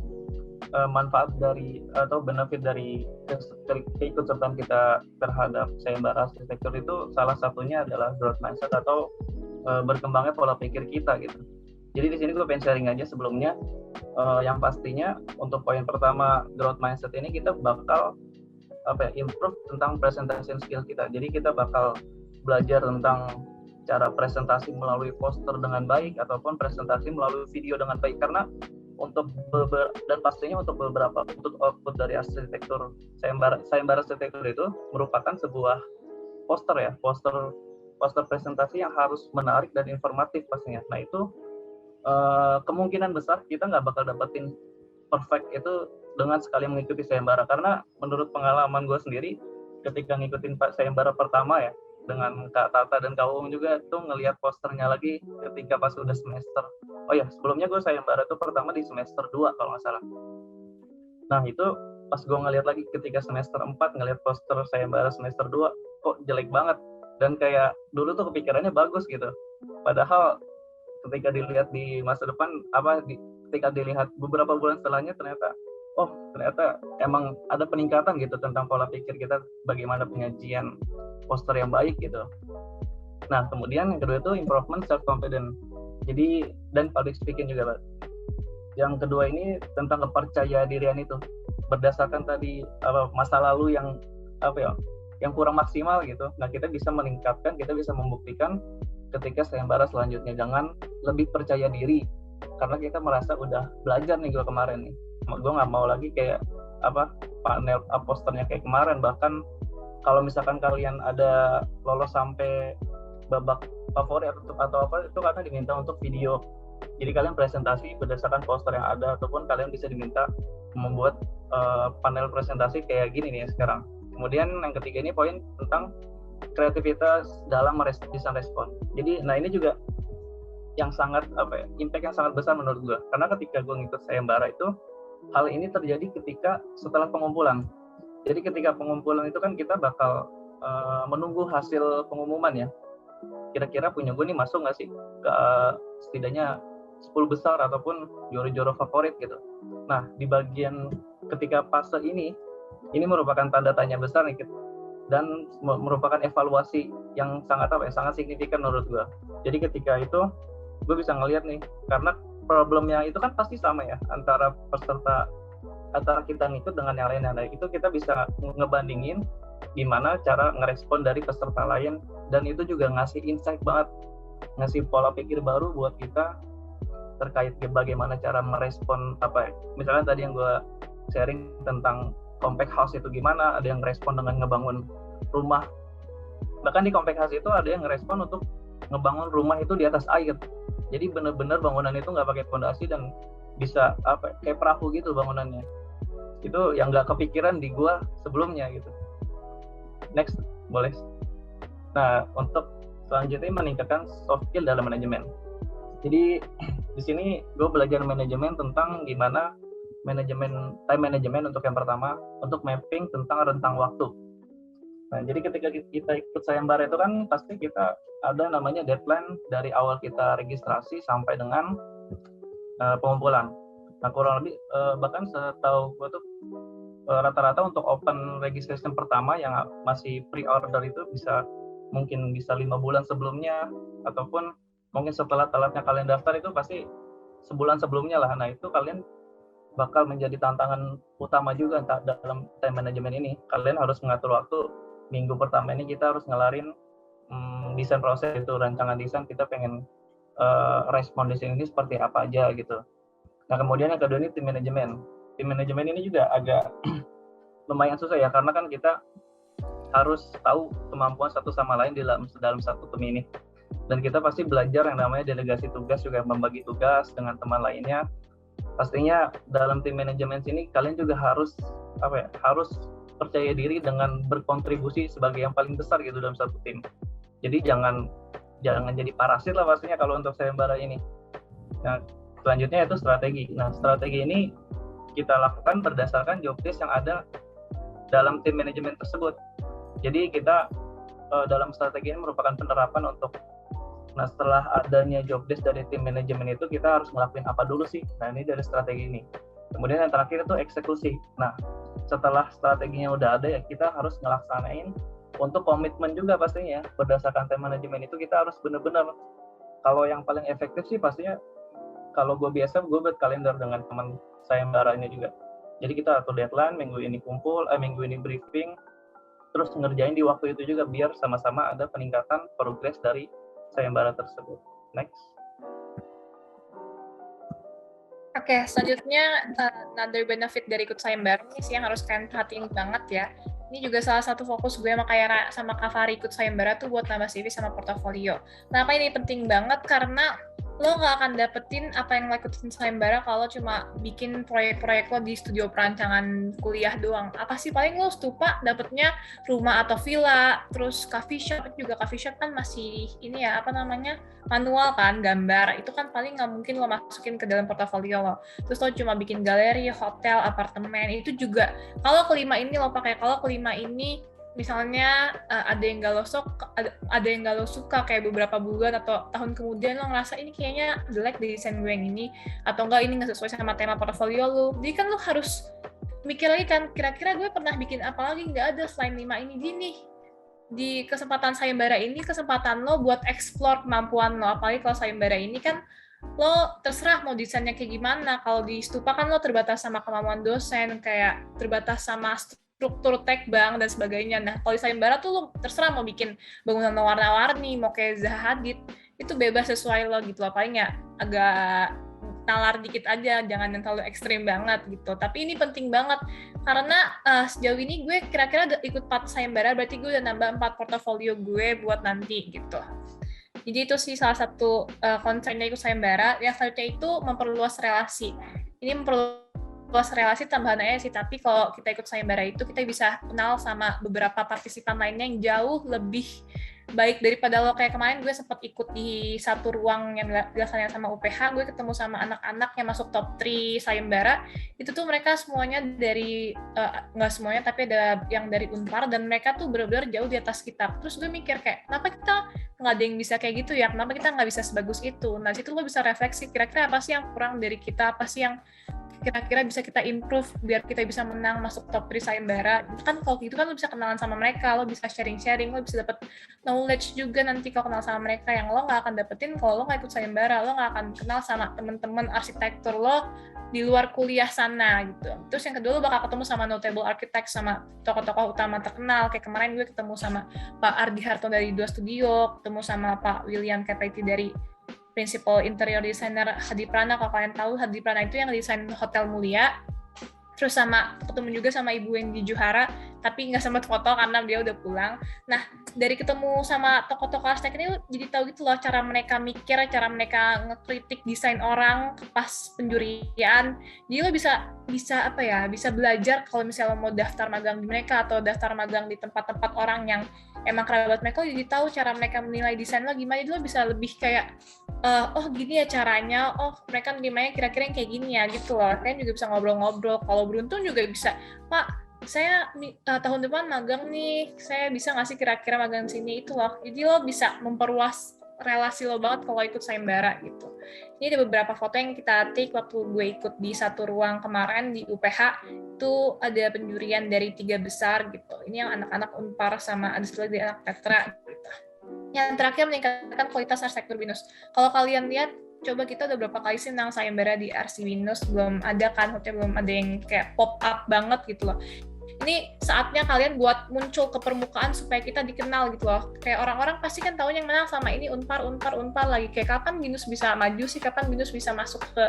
manfaat dari atau benefit dari keikutsertaan kita terhadap sayembara arsitektur itu salah satunya adalah growth mindset atau berkembangnya pola pikir kita gitu. Jadi di sini gue pengen sharing aja sebelumnya, yang pastinya untuk poin pertama growth mindset ini kita bakal improve tentang presentation skill kita. Jadi kita bakal belajar tentang cara presentasi melalui poster dengan baik ataupun presentasi melalui video dengan baik, karena dan pastinya untuk beberapa output dari arsitektur sayembara arsitektur itu merupakan sebuah poster presentasi yang harus menarik dan informatif pastinya. Nah itu kemungkinan besar kita nggak bakal dapetin perfect itu dengan sekali mengikuti sayembara, karena menurut pengalaman gue sendiri ketika ngikutin sayembara pertama ya dengan Kak Tata dan Kak Uung juga tuh ngelihat posternya lagi ketika pas udah semester. Oh ya, sebelumnya gue sayembara tuh pertama di semester 2 kalau nggak salah. Nah itu pas gue ngelihat lagi ketika semester 4 ngelihat poster sayembara semester 2, kok jelek banget. Dan kayak dulu tuh kepikirannya bagus gitu. Padahal ketika dilihat di masa depan, ketika dilihat beberapa bulan setelahnya ternyata emang ada peningkatan gitu tentang pola pikir kita, bagaimana penyajian poster yang baik gitu. Nah kemudian yang kedua itu improvement self confidence. Jadi dan public speaking juga, Pak. Yang kedua ini tentang kepercayaan dirian itu berdasarkan tadi masa lalu yang kurang maksimal gitu. Nah kita bisa meningkatkan, kita bisa membuktikan ketika sayembara selanjutnya. Jangan lebih percaya diri karena kita merasa udah belajar nih gue kemarin nih. Gue nggak mau lagi kayak panel posternya kayak kemarin. Bahkan kalau misalkan kalian ada lolos sampai babak favorit atau apa, itu karena diminta untuk video. Jadi kalian presentasi berdasarkan poster yang ada, ataupun kalian bisa diminta membuat panel presentasi kayak gini nih sekarang. Kemudian yang ketiga ini poin tentang kreativitas dalam desain respon. Jadi nah ini juga yang sangat impact yang sangat besar menurut gue, karena ketika gue ngikut sayembara itu hal ini terjadi ketika setelah pengumpulan. Jadi ketika pengumpulan itu kan kita bakal menunggu hasil pengumuman ya. Kira-kira punya gue nih masuk nggak sih ke setidaknya 10 besar ataupun juara-juara favorit gitu. Nah di bagian ketika fase ini merupakan tanda tanya besar nih, dan merupakan evaluasi yang sangat signifikan menurut gue. Jadi ketika itu gue bisa ngelihat nih, karena problemnya itu kan pasti sama ya antara kita ngikut dengan yang lain. Nah itu kita bisa ngebandingin gimana cara ngerespon dari peserta lain, dan itu juga ngasih insight banget ngasih pola pikir baru buat kita terkait bagaimana cara merespon misalnya tadi yang gue sharing tentang compact house itu gimana, ada yang respon dengan ngebangun rumah, bahkan di compact house itu ada yang ngerespon untuk ngebangun rumah itu di atas air, jadi benar-benar bangunan itu nggak pakai fondasi dan bisa kayak perahu gitu bangunannya. Itu yang nggak kepikiran di gue sebelumnya gitu. Next, boleh. Nah, untuk selanjutnya meningkatkan soft skill dalam manajemen. Jadi di sini gue belajar manajemen tentang gimana time management untuk yang pertama, untuk mapping tentang rentang waktu. Nah, jadi ketika kita ikut sayembara itu kan pasti kita ada namanya deadline dari awal kita registrasi sampai dengan pengumpulan. Nah, kurang lebih bahkan setahu gue tuh rata-rata untuk open registration pertama yang masih pre-order itu mungkin bisa 5 bulan sebelumnya, ataupun mungkin setelah telatnya kalian daftar itu pasti sebulan sebelumnya lah. Nah, itu kalian bakal menjadi tantangan utama juga dalam time management ini. Kalian harus mengatur waktu. Minggu pertama ini kita harus ngelarin desain proses itu, rancangan desain kita pengen respon desain ini seperti apa aja gitu. Nah, kemudian yang kedua ini tim manajemen. Tim manajemen ini juga agak lumayan susah ya, karena kan kita harus tahu kemampuan satu sama lain dalam satu tim ini. Dan kita pasti belajar yang namanya delegasi tugas, juga membagi tugas dengan teman lainnya. Pastinya dalam tim manajemen sini kalian juga harus percaya diri dengan berkontribusi sebagai yang paling besar gitu dalam satu tim. Jadi jangan jadi parasit lah pastinya kalau untuk sayembara ini. Nah, selanjutnya itu strategi. Nah, strategi ini kita lakukan berdasarkan job desk yang ada dalam tim manajemen tersebut. Jadi kita dalam strategi ini merupakan penerapan untuk setelah adanya job desk dari tim manajemen itu kita harus ngelakuin apa dulu sih. Nah, ini dari strategi ini. Kemudian yang terakhir itu eksekusi. Nah, setelah strateginya udah ada ya kita harus ngelaksanain untuk komitmen juga pastinya. Berdasarkan tim manajemen itu kita harus benar-benar, kalau yang paling efektif sih pastinya kalau gue buat kalender dengan teman sayembaranya juga. Jadi kita atur deadline, minggu ini briefing, terus ngerjain di waktu itu juga biar sama-sama ada peningkatan progres dari sayembara tersebut. Next. Oke, selanjutnya another benefit dari ikut sayembara ini sih yang harus kalian perhatiin banget ya. Ini juga salah satu fokus gue sama Kak Fahri ikut sayembara tuh buat nambah CV sama portofolio. Kenapa ini penting banget? Karena lo nggak akan dapetin apa yang lo ikutin sayembara kalau cuma bikin proyek-proyek lo di studio perancangan kuliah doang. Apa sih paling lo stupa dapetnya rumah atau villa, terus coffee shop kan masih ini ya manual kan, gambar itu kan paling nggak mungkin lo masukin ke dalam portofolio lo. Terus lo cuma bikin galeri, hotel, apartemen, itu juga kalau kelima ini misalnya ada yang gak lo suka kayak beberapa bulan atau tahun kemudian lo ngerasa ini kayaknya jelek di desain gue yang ini, atau enggak ini nggak sesuai sama tema portofolio lo, jadi kan lo harus mikir lagi kan, kira-kira gue pernah bikin apa lagi nggak ada selain 5 ini. Gini, di kesempatan sayembara ini kesempatan lo buat explore kemampuan lo, apalagi kalau sayembara ini kan lo terserah mau desainnya kayak gimana. Kalau di Stupa kan lo terbatas sama kemampuan dosen, kayak terbatas sama struktur tag bank dan sebagainya. Nah, kalau di sayembara tuh lo terserah mau bikin bangunan warna-warni, mau kayak Zaha Hadid, itu bebas sesuai lo gitu. Paling ya agak nalar dikit aja, jangan yang terlalu ekstrim banget gitu. Tapi ini penting banget karena sejauh ini gue kira-kira ikut 4 sayembara, berarti gue udah nambah 4 portofolio gue buat nanti gitu. Jadi itu sih salah satu concernnya ikut sayembara. Yang selanjutnya itu memperluas relasi. Ini memperluas relasi tambahan aja sih, tapi kalau kita ikut sayembara itu kita bisa kenal sama beberapa partisipan lainnya yang jauh lebih baik daripada lo. Kayak kemarin gue sempat ikut di satu ruang yang dilaksanakan sama UPH, gue ketemu sama anak-anak yang masuk top 3 sayembara. Itu tuh mereka semuanya dari, nggak semuanya, tapi ada yang dari Unpar, dan mereka tuh benar-benar jauh di atas kita. Terus gue mikir kayak, kenapa kita nggak ada yang bisa kayak gitu ya? Kenapa kita nggak bisa sebagus itu? Nah, situ lo bisa refleksi, kira-kira apa sih yang kurang dari kita, apa sih yang kira-kira bisa kita improve biar kita bisa menang masuk top 3 sayembara. Kan kalau gitu kan lo bisa kenalan sama mereka, lo bisa sharing-sharing, lo bisa dapat knowledge juga nanti kalau kenal sama mereka yang lo nggak akan dapetin kalau lo nggak ikut sayembara. Lo nggak akan kenal sama teman-teman arsitektur lo di luar kuliah sana gitu. Terus yang kedua, lo bakal ketemu sama notable architect, sama tokoh-tokoh utama terkenal. Kayak kemarin gue ketemu sama Pak Ardi Harto dari 2 Studio, ketemu sama Pak William Kepeti dari Principal Interior Designer Hadi Prana. Kalau kalian tahu, Hadi Prana itu yang desain Hotel Mulia. Terus sama ketemu juga sama Ibu Wendy Juhara, tapi nggak sempat foto karena dia udah pulang. Nah, dari ketemu sama tokoh-tokoh arsitek ini jadi tahu gitu loh cara mereka mikir, cara mereka ngekritik desain orang pas penjurian. Jadi lo bisa apa ya, bisa belajar kalau misalnya lo mau daftar magang di mereka atau daftar magang di tempat-tempat orang yang emang kerabat mereka, lo jadi tahu cara mereka menilai desain lo gimana. Jadi lo bisa lebih kayak oh gini ya caranya, oh mereka nilainya kira-kira yang kayak gini ya gitu loh. Kalian juga bisa ngobrol-ngobrol. Kalau beruntung juga bisa, Pak, saya tahun depan magang nih, saya bisa nggak sih kira-kira magang sini, itu loh. Jadi lo bisa memperluas relasi lo banget kalau ikut sayembara gitu. Ini ada beberapa foto yang kita take waktu gue ikut di satu ruang kemarin di UPH. Itu ada penjurian dari 3 besar gitu. Ini yang anak-anak Unpar sama ada satu lagi anak Petra gitu. Yang terakhir, meningkatkan kualitas arsitektur BINUS. Kalau kalian lihat, coba kita udah berapa kali sih menang sayembara di RC BINUS, belum ada kan, belum ada yang kayak pop up banget gitu loh. Ini saatnya kalian buat muncul ke permukaan supaya kita dikenal gitu loh. Kayak orang-orang pasti kan tahu yang menang sama ini Unpar lagi. Kayak kapan BINUS bisa maju sih, kapan BINUS bisa masuk ke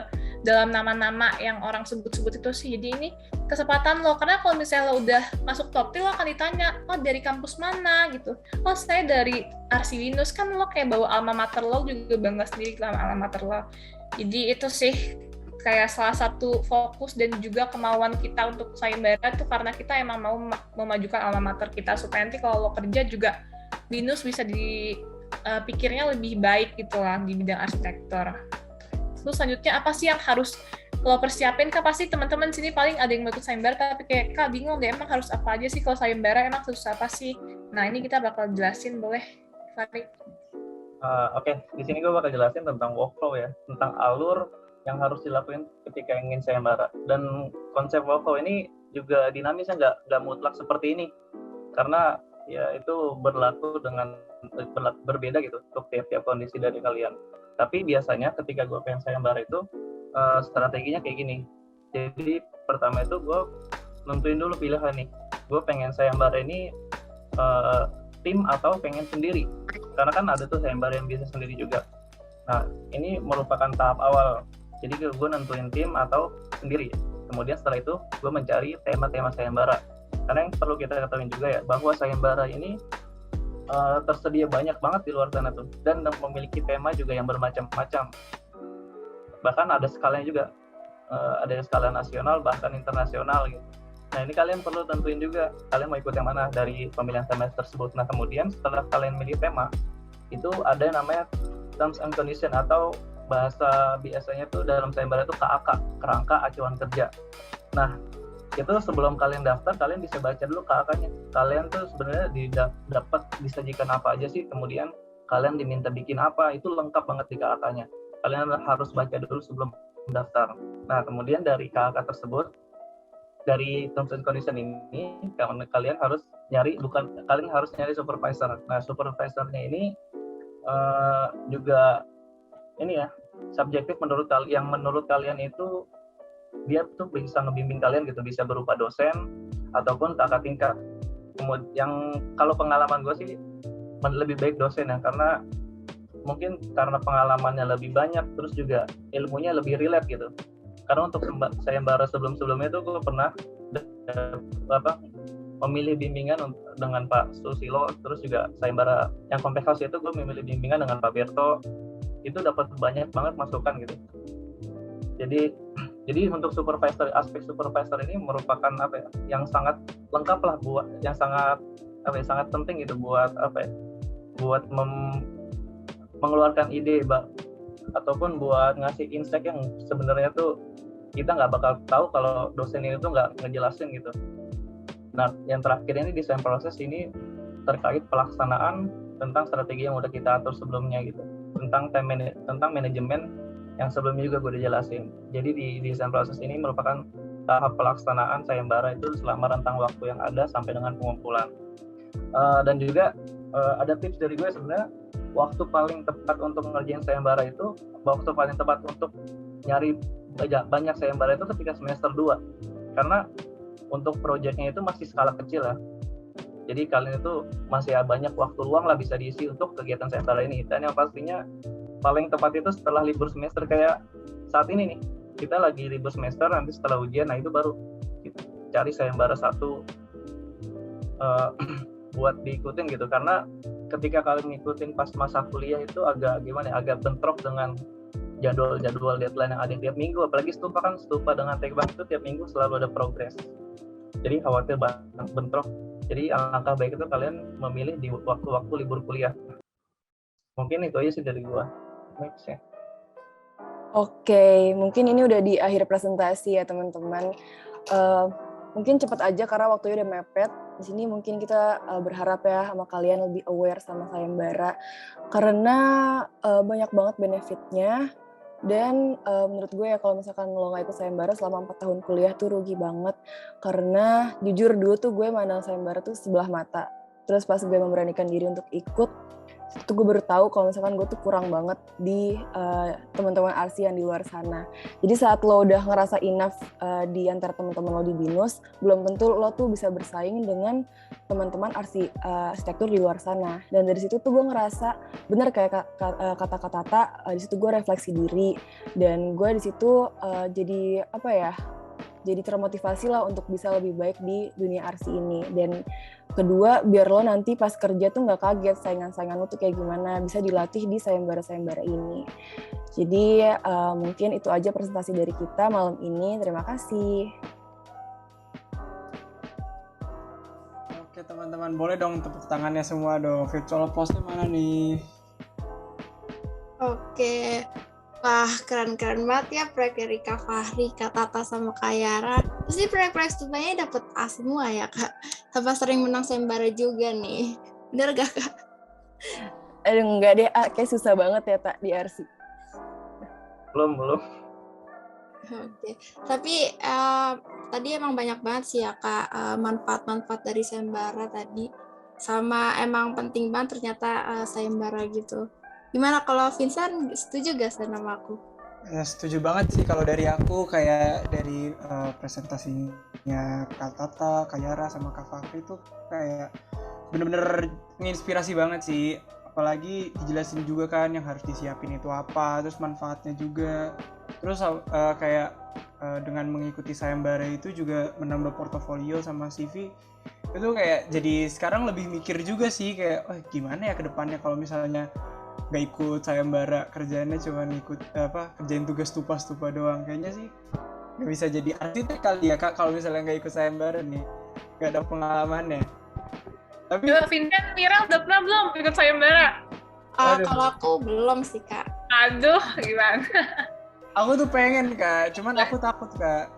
dalam nama-nama yang orang sebut-sebut itu sih. Jadi ini kesempatan lo, karena kalau misalnya lo udah masuk top 3, lo akan ditanya, oh dari kampus mana gitu. Oh saya dari RC BINUS, kan lo kayak bawa alma mater lo juga bangga sendiri sama alma mater lo. Jadi itu sih kayak salah satu fokus dan juga kemauan kita untuk sayembara itu karena kita emang mau memajukan alma mater kita supaya nanti kalau lo kerja juga BINUS bisa dipikirnya lebih baik gitu lah di bidang arsitektur. Terus selanjutnya apa sih yang harus lo persiapin? Kan pasti teman-teman sini paling ada yang mau ikut sayembara tapi kayak Kak bingung deh emang harus apa aja sih kalau sayembara, emang harus apa sih? Nah ini kita bakal jelasin, boleh Farid? Oke, di sini gue bakal jelasin tentang workflow ya, tentang alur yang harus dilakuin ketika ingin sayembara. Dan konsep workflow ini juga dinamisnya nggak mutlak seperti ini, karena ya itu berbeda gitu untuk tiap-tiap kondisi dari kalian. Tapi biasanya ketika gue pengen sayembara itu strateginya kayak gini. Jadi pertama itu gue nentuin dulu pilihan nih, gue pengen sayembara ini tim atau pengen sendiri, karena kan ada tuh sayembara yang bisa sendiri juga. Nah ini merupakan tahap awal. Jadi gue nentuin tim atau sendiri. Kemudian setelah itu gue mencari tema-tema sayembara. Karena yang perlu kita ketahui juga ya, bahwa sayembara ini tersedia banyak banget di luar sana tuh. Dan memiliki tema juga yang bermacam-macam. Bahkan ada skalanya juga. Ada skala nasional, bahkan internasional gitu. Nah ini kalian perlu tentuin juga, kalian mau ikut yang mana dari pemilihan tema tersebut. Nah kemudian setelah kalian milih tema, itu ada yang namanya Terms and Condition, atau bahasa biasanya tuh dalam sayembara itu KAK, kerangka acuan kerja. Nah, itu sebelum kalian daftar, kalian bisa baca dulu KAK-nya. Kalian tuh sebenarnya dapat disajikan apa aja sih, kemudian kalian diminta bikin apa, itu lengkap banget di KAK-nya. Kalian harus baca dulu sebelum daftar. Nah, kemudian dari KAK tersebut, dari Terms and Condition ini, kalian harus nyari supervisor. Nah, supervisornya ini juga ini ya, subjektif menurut kalian itu dia tuh bisa ngebimbing kalian gitu, bisa berupa dosen ataupun kakak tingkat. Kemudian yang kalau pengalaman gue sih lebih baik dosen ya, karena mungkin karena pengalamannya lebih banyak, terus juga ilmunya lebih relate gitu. Karena untuk sayembara sebelumnya tuh gue pernah memilih bimbingan dengan Pak Susilo, terus juga sayembara yang Compact House itu gue memilih bimbingan dengan Pak Berto. Itu dapat banyak banget masukan gitu. Jadi untuk aspek supervisor ini merupakan yang sangat lengkap lah, sangat penting gitu buat mengeluarkan ide ataupun buat ngasih insight yang sebenarnya tuh kita nggak bakal tahu kalau dosen ini tuh nggak ngejelasin gitu. Nah yang terakhir ini desain proses ini terkait pelaksanaan tentang strategi yang udah kita atur sebelumnya gitu, tentang manajemen yang sebelumnya juga gue udah jelasin. Jadi di desain proses ini merupakan tahap pelaksanaan sayembara itu selama rentang waktu yang ada sampai dengan pengumpulan. Dan juga ada tips dari gue sebenarnya, waktu paling tepat untuk ngerjain sayembara itu, waktu paling tepat untuk nyari banyak sayembara itu ketika semester 2. Karena untuk proyeknya itu masih skala kecil ya. Jadi kalian itu masih banyak waktu luang lah bisa diisi untuk kegiatan sayembara ini. Dan yang pastinya paling tepat itu setelah libur semester, kayak saat ini nih, kita lagi libur semester, nanti setelah ujian, nah itu baru kita cari sayembara satu buat diikutin gitu. Karena ketika kalian ngikutin pas masa kuliah itu agak bentrok dengan jadwal deadline yang ada tiap minggu. Apalagi Stupa dengan Tekbang itu tiap minggu selalu ada progres, jadi khawatir banget bentrok. Jadi alangkah baik itu kalian memilih di waktu-waktu libur kuliah. Mungkin itu aja sih dari gua. Next ya. Oke, mungkin ini udah di akhir presentasi ya teman-teman. Mungkin cepat aja karena waktunya udah mepet. Di sini mungkin kita berharap ya sama kalian lebih aware sama sayembara karena banyak banget benefitnya. Dan menurut gue ya kalau misalkan lo nggak ikut sayembara selama 4 tahun kuliah tuh rugi banget. Karena jujur dulu tuh gue mandang sayembara tuh sebelah mata. Terus pas gue memberanikan diri untuk ikut, itu gue baru tahu kalau misalkan gue tuh kurang banget di teman-teman arsi yang di luar sana. Jadi saat lo udah ngerasa enough di antara teman-teman lo di BINUS, belum tentu lo tuh bisa bersaing dengan teman-teman arsitektur di luar sana. Dan dari situ tuh gue ngerasa bener kayak kata-kata Tata, di situ gue refleksi diri dan gue di situ jadi apa ya? Jadi termotivasi lah untuk bisa lebih baik di dunia arsi ini. Dan kedua, biar lo nanti pas kerja tuh nggak kaget saingan-saingan lo tuh kayak gimana, bisa dilatih di sayembara-sayembara ini. Jadi mungkin itu aja presentasi dari kita malam ini. Terima kasih. Oke teman-teman, boleh dong tepuk tangannya semua dong. Virtual post-nya mana nih? Oke. Wah, keren-keren banget ya proyek dari Kak Fahri, Kak Tata, sama Kak Yara. Terus ini proyek-proyek stupanya dapet A semua ya, Kak? Sama sering menang sayembara juga nih. Bener gak, Kak? Enggak deh, kayak susah banget ya, Tak, di RC. Belum. Oke. Tapi tadi emang banyak banget sih ya, Kak, manfaat-manfaat dari sayembara tadi. Sama emang penting banget ternyata sayembara gitu. Gimana kalau Vincent, setuju gak sama aku? Ya, setuju banget sih kalau dari aku, kayak dari presentasinya Kak Tata, Kak Yara, sama Kak Fahri itu kayak bener-bener menginspirasi banget sih. Apalagi dijelasin juga kan yang harus disiapin itu apa, terus manfaatnya juga. Terus kayak dengan mengikuti sayembara itu juga menambah portofolio sama CV. Itu kayak jadi sekarang lebih mikir juga sih kayak, gimana ya ke depannya kalau misalnya nggak ikut sayembara, kerjaannya cuma kerjain tugas stupa doang. Kayaknya sih nggak bisa jadi arsitek kali ya, Kak, kalau misalnya nggak ikut sayembara nih, nggak ada pengalamannya. Tapi Vincent, Mira udah pernah belum ikut sayembara? Kalau aku belum sih, Kak. Aduh, gimana? Aku tuh pengen, Kak, cuman aku takut, Kak.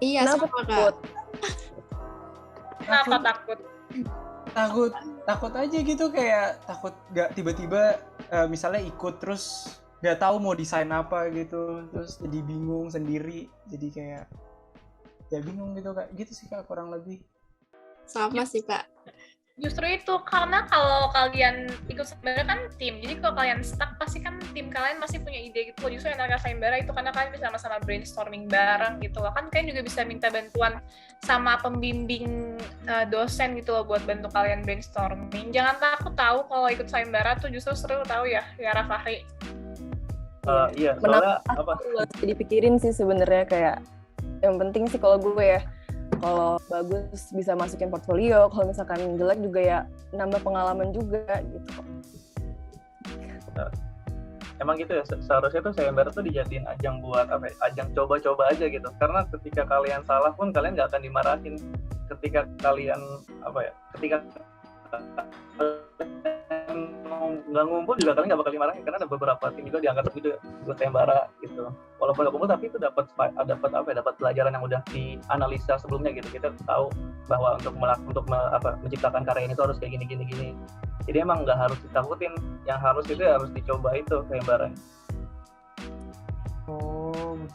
Iya, sama, Kak. Kenapa takut? Takut aja gitu, kayak takut nggak tiba-tiba misalnya ikut terus nggak tahu mau desain apa gitu, terus jadi bingung sendiri, jadi kayak ya bingung gitu, Kak, gitu sih, Kak, kurang lebih. Sama sih, Kak. Justru itu, karena kalau kalian ikut sayembara kan tim, jadi kalau kalian stuck pasti kan tim kalian masih punya ide gitu. Justru yang namanya sayembara itu karena kalian bisa sama-sama brainstorming bareng gitu loh. Kan kalian juga bisa minta bantuan sama pembimbing dosen gitu loh buat bantu kalian brainstorming. Jangan takut tahu kalau ikut sayembara tuh justru seru, tahu ya, Yara, Fahri. Iya, soalnya apa? Jadi pikirin sih sebenarnya, kayak yang penting sih kalau gue ya, kalau bagus bisa masukin portfolio, kalau misalkan jelek juga ya nambah pengalaman juga gitu. Emang gitu ya, seharusnya tuh sayembara tuh dijadiin ajang buat ajang coba-coba aja gitu. Karena ketika kalian salah pun kalian nggak akan dimarahin. Ketika kalian ketika nggak ngumpul juga kalian nggak bakal dimarahin, karena ada beberapa tim juga diangkat gitu buat sayembara gitu. Walaupun nggak kumpul tapi itu dapat pelajaran yang udah dianalisa sebelumnya gitu. Kita tahu bahwa untuk menciptakan karya ini tuh harus kayak gini. Jadi emang nggak harus ditakutin, yang harus itu ya harus dicoba itu sayembara.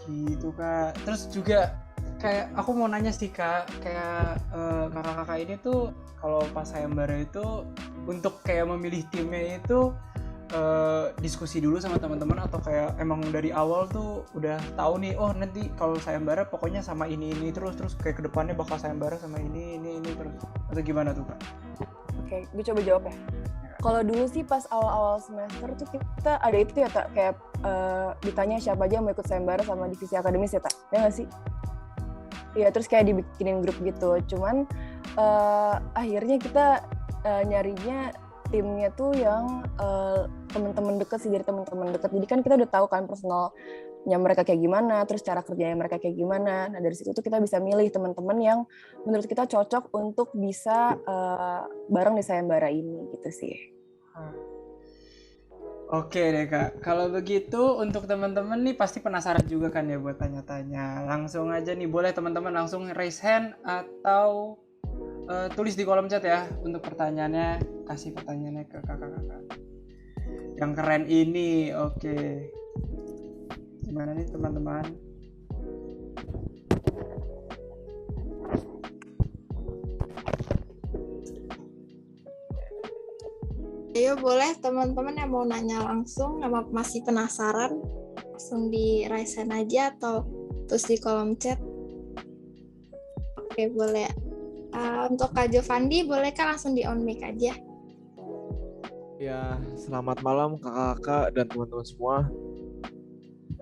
gitu Kak. Terus juga kayak aku mau nanya sih Kak, kayak kakak-kakak ini tuh kalau pas sayembara itu untuk kayak memilih timnya itu diskusi dulu sama teman-teman atau kayak emang dari awal tuh udah tahu nih, oh nanti kalau sayembara pokoknya sama ini terus kayak kedepannya bakal sayembara sama ini terus, atau gimana tuh Kak? Oke, gue coba jawab ya. Kalau dulu sih pas awal-awal semester tuh kita ada itu ya Tak, kayak ditanya siapa aja mau ikut sayembara sama divisi akademis ya Tak, ya nggak sih? Iya, terus kayak dibikinin grup gitu. Cuman akhirnya kita nyarinya timnya tuh yang teman-teman deket sih, dari teman-teman deket. Jadi kan kita udah tahu kan personalnya mereka kayak gimana, terus cara kerjanya mereka kayak gimana. Nah dari situ tuh kita bisa milih teman-teman yang menurut kita cocok untuk bisa bareng di sayembara ini gitu sih. Oke deh Kak, kalau begitu untuk teman-teman nih pasti penasaran juga kan ya buat tanya-tanya. Langsung aja nih, boleh teman-teman langsung raise hand atau tulis di kolom chat ya untuk pertanyaannya, kasih pertanyaannya ke kakak-kakak yang keren ini. Oke, gimana nih teman-teman? Ayo boleh teman-teman yang mau nanya langsung, sama masih penasaran, langsung di raise hand aja atau terus di kolom chat. Oke boleh. Untuk Kak Jovandi, boleh Kak langsung di on mic aja. Ya, selamat malam kakak-kakak dan teman-teman semua.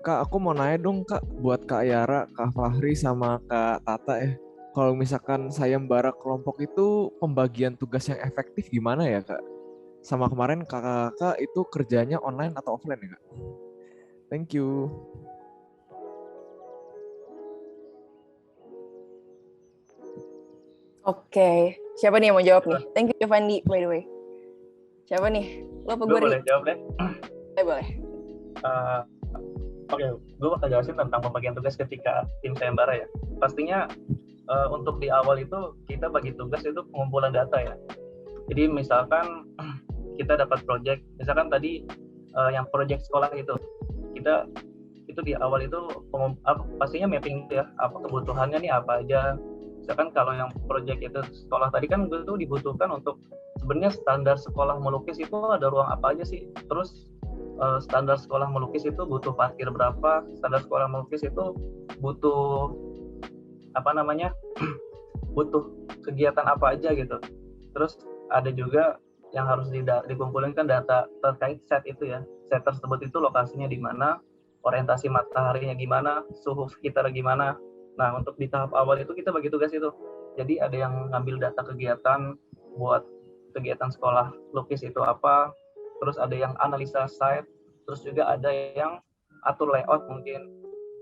Kak, aku mau nanya dong Kak, buat Kak Yara, Kak Fahri, sama Kak Tata ya. Kalau misalkan sayembara kelompok itu pembagian tugas yang efektif gimana ya Kak? Sama kemarin kakak-kakak itu kerjanya online atau offline ya Kak? Thank you. Oke, siapa nih yang mau jawab nih? Thank you Jovandi, by the way. Siapa nih? Lo apa Gue gue? boleh jawab deh. Boleh. Oke, gue bakal jelasin tentang pembagian tugas ketika tim sayembara ya. Pastinya untuk di awal itu kita bagi tugas itu pengumpulan data ya. Jadi misalkan kita dapat project, misalkan tadi yang project sekolah itu, kita itu di awal itu pastinya mapping ya, apa kebutuhannya nih apa aja. Misalkan kalau yang project itu sekolah tadi kan gue tuh dibutuhkan untuk sebenarnya standar sekolah melukis itu ada ruang apa aja sih, terus standar sekolah melukis itu butuh parkir berapa, standar sekolah melukis itu butuh butuh kegiatan apa aja gitu. Terus ada juga yang harus dikumpulkan kan data terkait set itu ya, set tersebut itu lokasinya di mana, orientasi mataharinya gimana, suhu sekitar gimana. Nah, untuk di tahap awal itu kita bagi tugas itu. Jadi ada yang ngambil data kegiatan buat kegiatan sekolah lukis itu apa, terus ada yang analisa site, terus juga ada yang atur layout mungkin.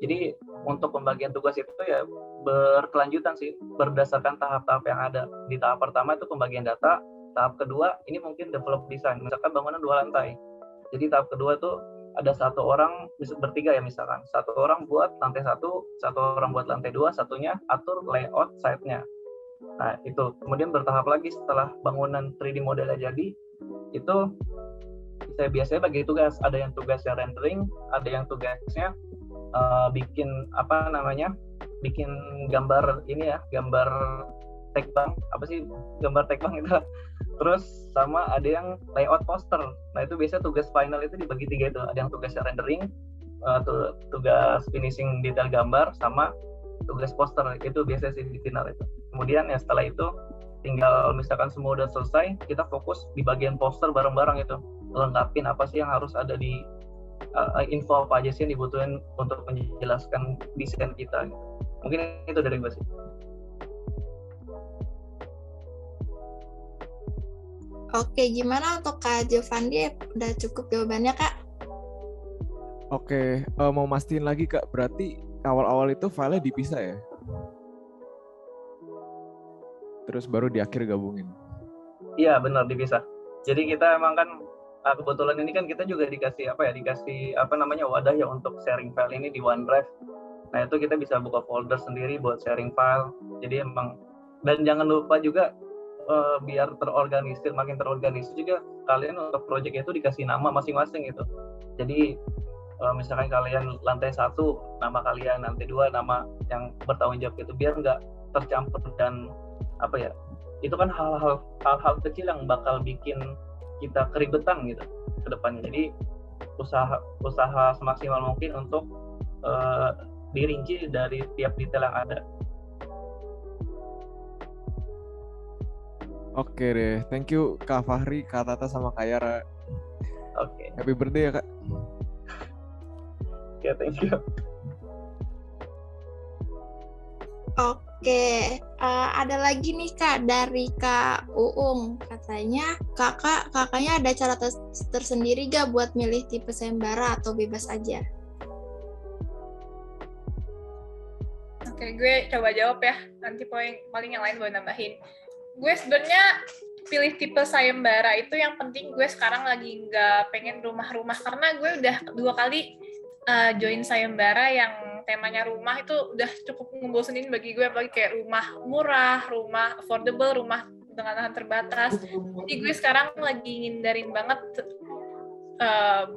Jadi untuk pembagian tugas itu ya berkelanjutan sih, berdasarkan tahap-tahap yang ada. Di tahap pertama itu pembagian data, tahap kedua ini mungkin develop design, misalkan bangunan 2 lantai. Jadi tahap kedua tuh ada satu orang bertiga ya, misalkan satu orang buat lantai 1, satu orang buat lantai 2, satunya atur layout site-nya. Nah itu kemudian bertahap lagi setelah bangunan 3D modelnya jadi, itu saya biasanya bagi tugas, ada yang tugasnya rendering, ada yang tugasnya bikin bikin gambar ini ya, gambar tekbang, gambar tekbang itu. Terus sama ada yang layout poster. Nah itu biasanya tugas final itu dibagi 3 itu. Ada yang tugasnya rendering, tugas finishing detail gambar, sama tugas poster. Itu biasanya sih di final itu. Kemudian ya setelah itu tinggal misalkan semua udah selesai, kita fokus di bagian poster bareng-bareng itu. Lengkapin apa sih yang harus ada di info apa aja sih yang dibutuhin untuk menjelaskan desain kita gitu. Mungkin itu dari gue sih. Oke, gimana untuk Kak Jovandi? Udah cukup jawabannya, Kak? Oke, mau mastiin lagi Kak, berarti awal-awal itu filenya dipisah ya? Terus baru di akhir gabungin? Iya, benar dipisah. Jadi kita emang kan kebetulan ini kan kita juga dikasih wadah ya untuk sharing file ini di OneDrive. Nah itu kita bisa buka folder sendiri buat sharing file. Jadi emang, dan jangan lupa juga biar makin terorganisir juga, kalian untuk project itu dikasih nama masing-masing gitu. Jadi misalkan kalian lantai 1 nama kalian, lantai 2 nama yang bertanggung jawab itu, biar nggak tercampur dan apa ya, itu kan hal-hal kecil yang bakal bikin kita keribetan gitu ke depannya. Jadi usaha semaksimal mungkin untuk dirinci dari tiap detail yang ada. Oke deh, thank you Kak Fahri, Kak Tata, sama Kak Yara. Oke. Happy birthday ya Kak. Oke, thank you. Oke, ada lagi nih Kak dari Kak Uung. Katanya kakaknya ada cara tersendiri gak buat milih tipe sayembara atau bebas aja? Oke, gue coba jawab ya. Nanti paling yang lain gue nambahin. Gue sebenarnya pilih tipe sayembara itu yang penting gue sekarang lagi nggak pengen rumah-rumah, karena gue udah 2 kali join sayembara yang temanya rumah, itu udah cukup ngebosenin bagi gue, apalagi kayak rumah murah, rumah affordable, rumah dengan lahan terbatas. Jadi gue sekarang lagi ngindarin banget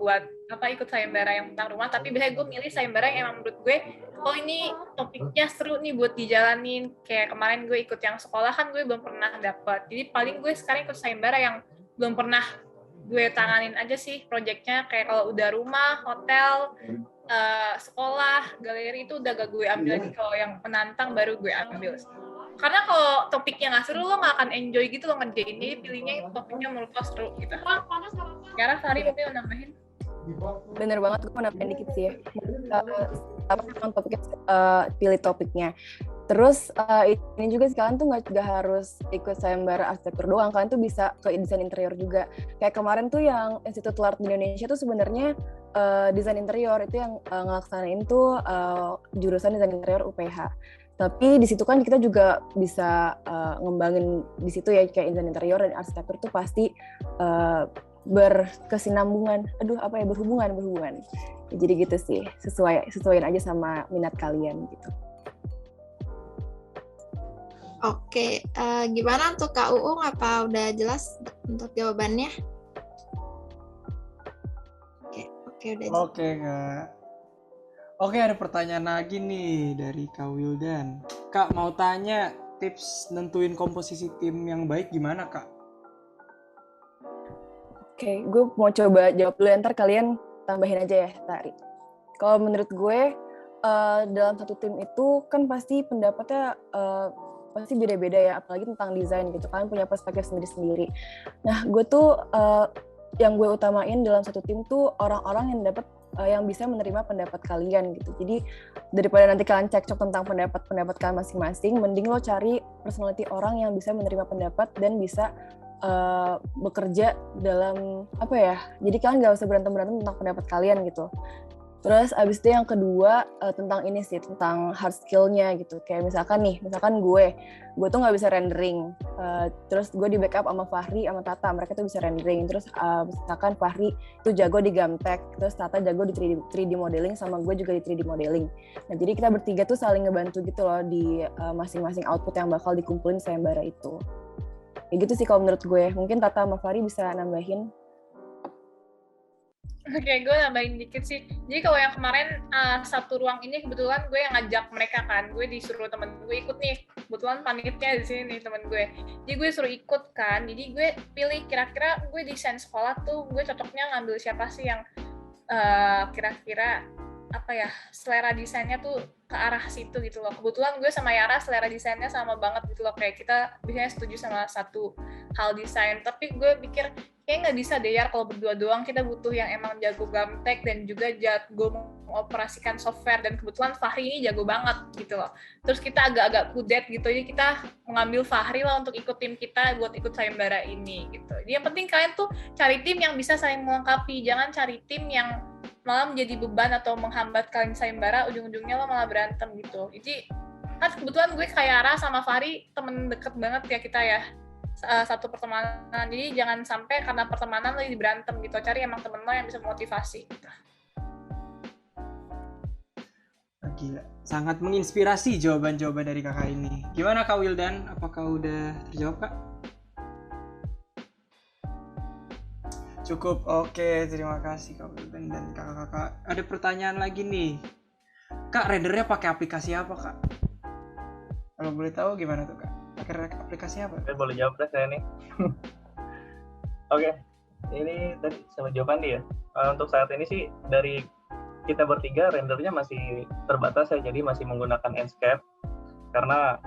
buat ikut sayembara yang tentang rumah, tapi biasanya gue milih sayembara yang emang menurut gue ini topiknya seru nih buat dijalanin. Kayak kemarin gue ikut yang sekolah kan gue belum pernah dapet, jadi paling gue sekarang ikut sayembara yang belum pernah gue tanganin aja sih proyeknya. Kayak kalau udah rumah, hotel, sekolah, galeri itu udah gak gue ambil lagi. Kalau yang menantang baru gue ambil sih. Karena kalau topiknya nggak seru, lo nggak akan enjoy gitu lo ngerjain. Jadi pilihnya topiknya menurut lo seru gitu. Sekarang Sari mungkin nambahin. Bener banget, gue mau nambahin dikit sih ya. Memang topiknya, pilih topiknya. Terus ini juga kalian tuh nggak harus ikut sayembara arsitektur doang, kalian tuh bisa ke desain interior juga. Kayak kemarin tuh yang Institut Art di Indonesia tuh sebenarnya desain interior itu yang ngelaksanain tuh jurusan desain interior UPH. Tapi di situ kan kita juga bisa ngembangin di situ ya, kayak desain interior dan arsitektur tuh pasti berkesinambungan, berhubungan. Jadi gitu sih, sesuaiin aja sama minat kalian gitu. Oke, gimana untuk Kak Uung? Apa udah jelas untuk jawabannya? Oke, udah jelas. Oke Kak. Oke, ada pertanyaan lagi nih dari Kak Wildan. Kak, mau tanya tips nentuin komposisi tim yang baik gimana Kak? Oke, gue mau coba jawab dulu, ntar kalian tambahin aja ya, Tari. Kalau menurut gue, dalam satu tim itu kan pasti pendapatnya pasti beda-beda ya, apalagi tentang desain gitu, kalian punya perspektif sendiri-sendiri. Nah, gue tuh yang gue utamain dalam satu tim tuh orang-orang yang bisa menerima pendapat kalian gitu. Jadi daripada nanti kalian cekcok tentang pendapat kalian masing-masing, mending lo cari personality orang yang bisa menerima pendapat dan bisa bekerja dalam jadi kalian gak usah berantem tentang pendapat kalian gitu. Terus abis itu yang kedua tentang ini sih, tentang hard skill-nya gitu. Kayak misalkan gue tuh nggak bisa rendering, terus gue di backup sama Fahri sama Tata, mereka tuh bisa rendering. Terus misalkan Fahri tuh jago di Gamtek, terus Tata jago di 3D modeling, sama gue juga di 3D modeling. Nah jadi kita bertiga tuh saling ngebantu gitu loh di masing-masing output yang bakal dikumpulin sayembara itu. Ya gitu sih kalau menurut gue. Mungkin Tata sama Fahri bisa nambahin. Oke, gue nambahin dikit sih. Jadi kalau yang kemarin satu ruang ini kebetulan gue yang ngajak mereka kan. Gue disuruh temen gue ikut nih. Kebetulan panitnya di sini nih temen gue. Jadi gue suruh ikut kan. Jadi gue pilih kira-kira gue desain sekolah tuh gue cocoknya ngambil siapa sih yang kira-kira selera desainnya tuh ke arah situ gitu loh. Kebetulan gue sama Yara selera desainnya sama banget gitu loh. Kayak kita biasanya setuju sama satu hal desain. Tapi gue pikir kayak nggak bisa deh ya kalau berdua doang, kita butuh yang emang jago Gamtek dan juga jago mengoperasikan software, dan kebetulan Fahri ini jago banget gitu loh. Terus kita agak-agak kudet gitu, jadi kita mengambil Fahri lah untuk ikut tim kita buat ikut sayembara ini gitu. Jadi yang penting kalian tuh cari tim yang bisa saling melengkapi, jangan cari tim yang malah menjadi beban atau menghambat kalian sayembara, ujung-ujungnya lo malah berantem gitu. Jadi kan kebetulan gue kayak Yara sama Fahri temen deket banget ya kita ya, satu pertemanan, jadi jangan sampai karena pertemanan lo jadi berantem gitu. Cari emang temen lo yang bisa motivasi gitu. Gila, sangat menginspirasi jawaban-jawaban dari kakak ini. Gimana Kak Wildan, apakah udah terjawab Kak? Cukup, oke. Terima kasih Kak Wildan dan kakak-kakak. Ada pertanyaan lagi nih. Kak, rendernya pakai aplikasi apa, Kak? Kalau boleh tahu gimana tuh, Kak? Pakai aplikasi apa? Oke, boleh jawab deh saya nih. Oke, ini tadi sama jawaban dia. Untuk saat ini sih dari kita bertiga rendernya masih terbatas ya, jadi masih menggunakan Enscape karena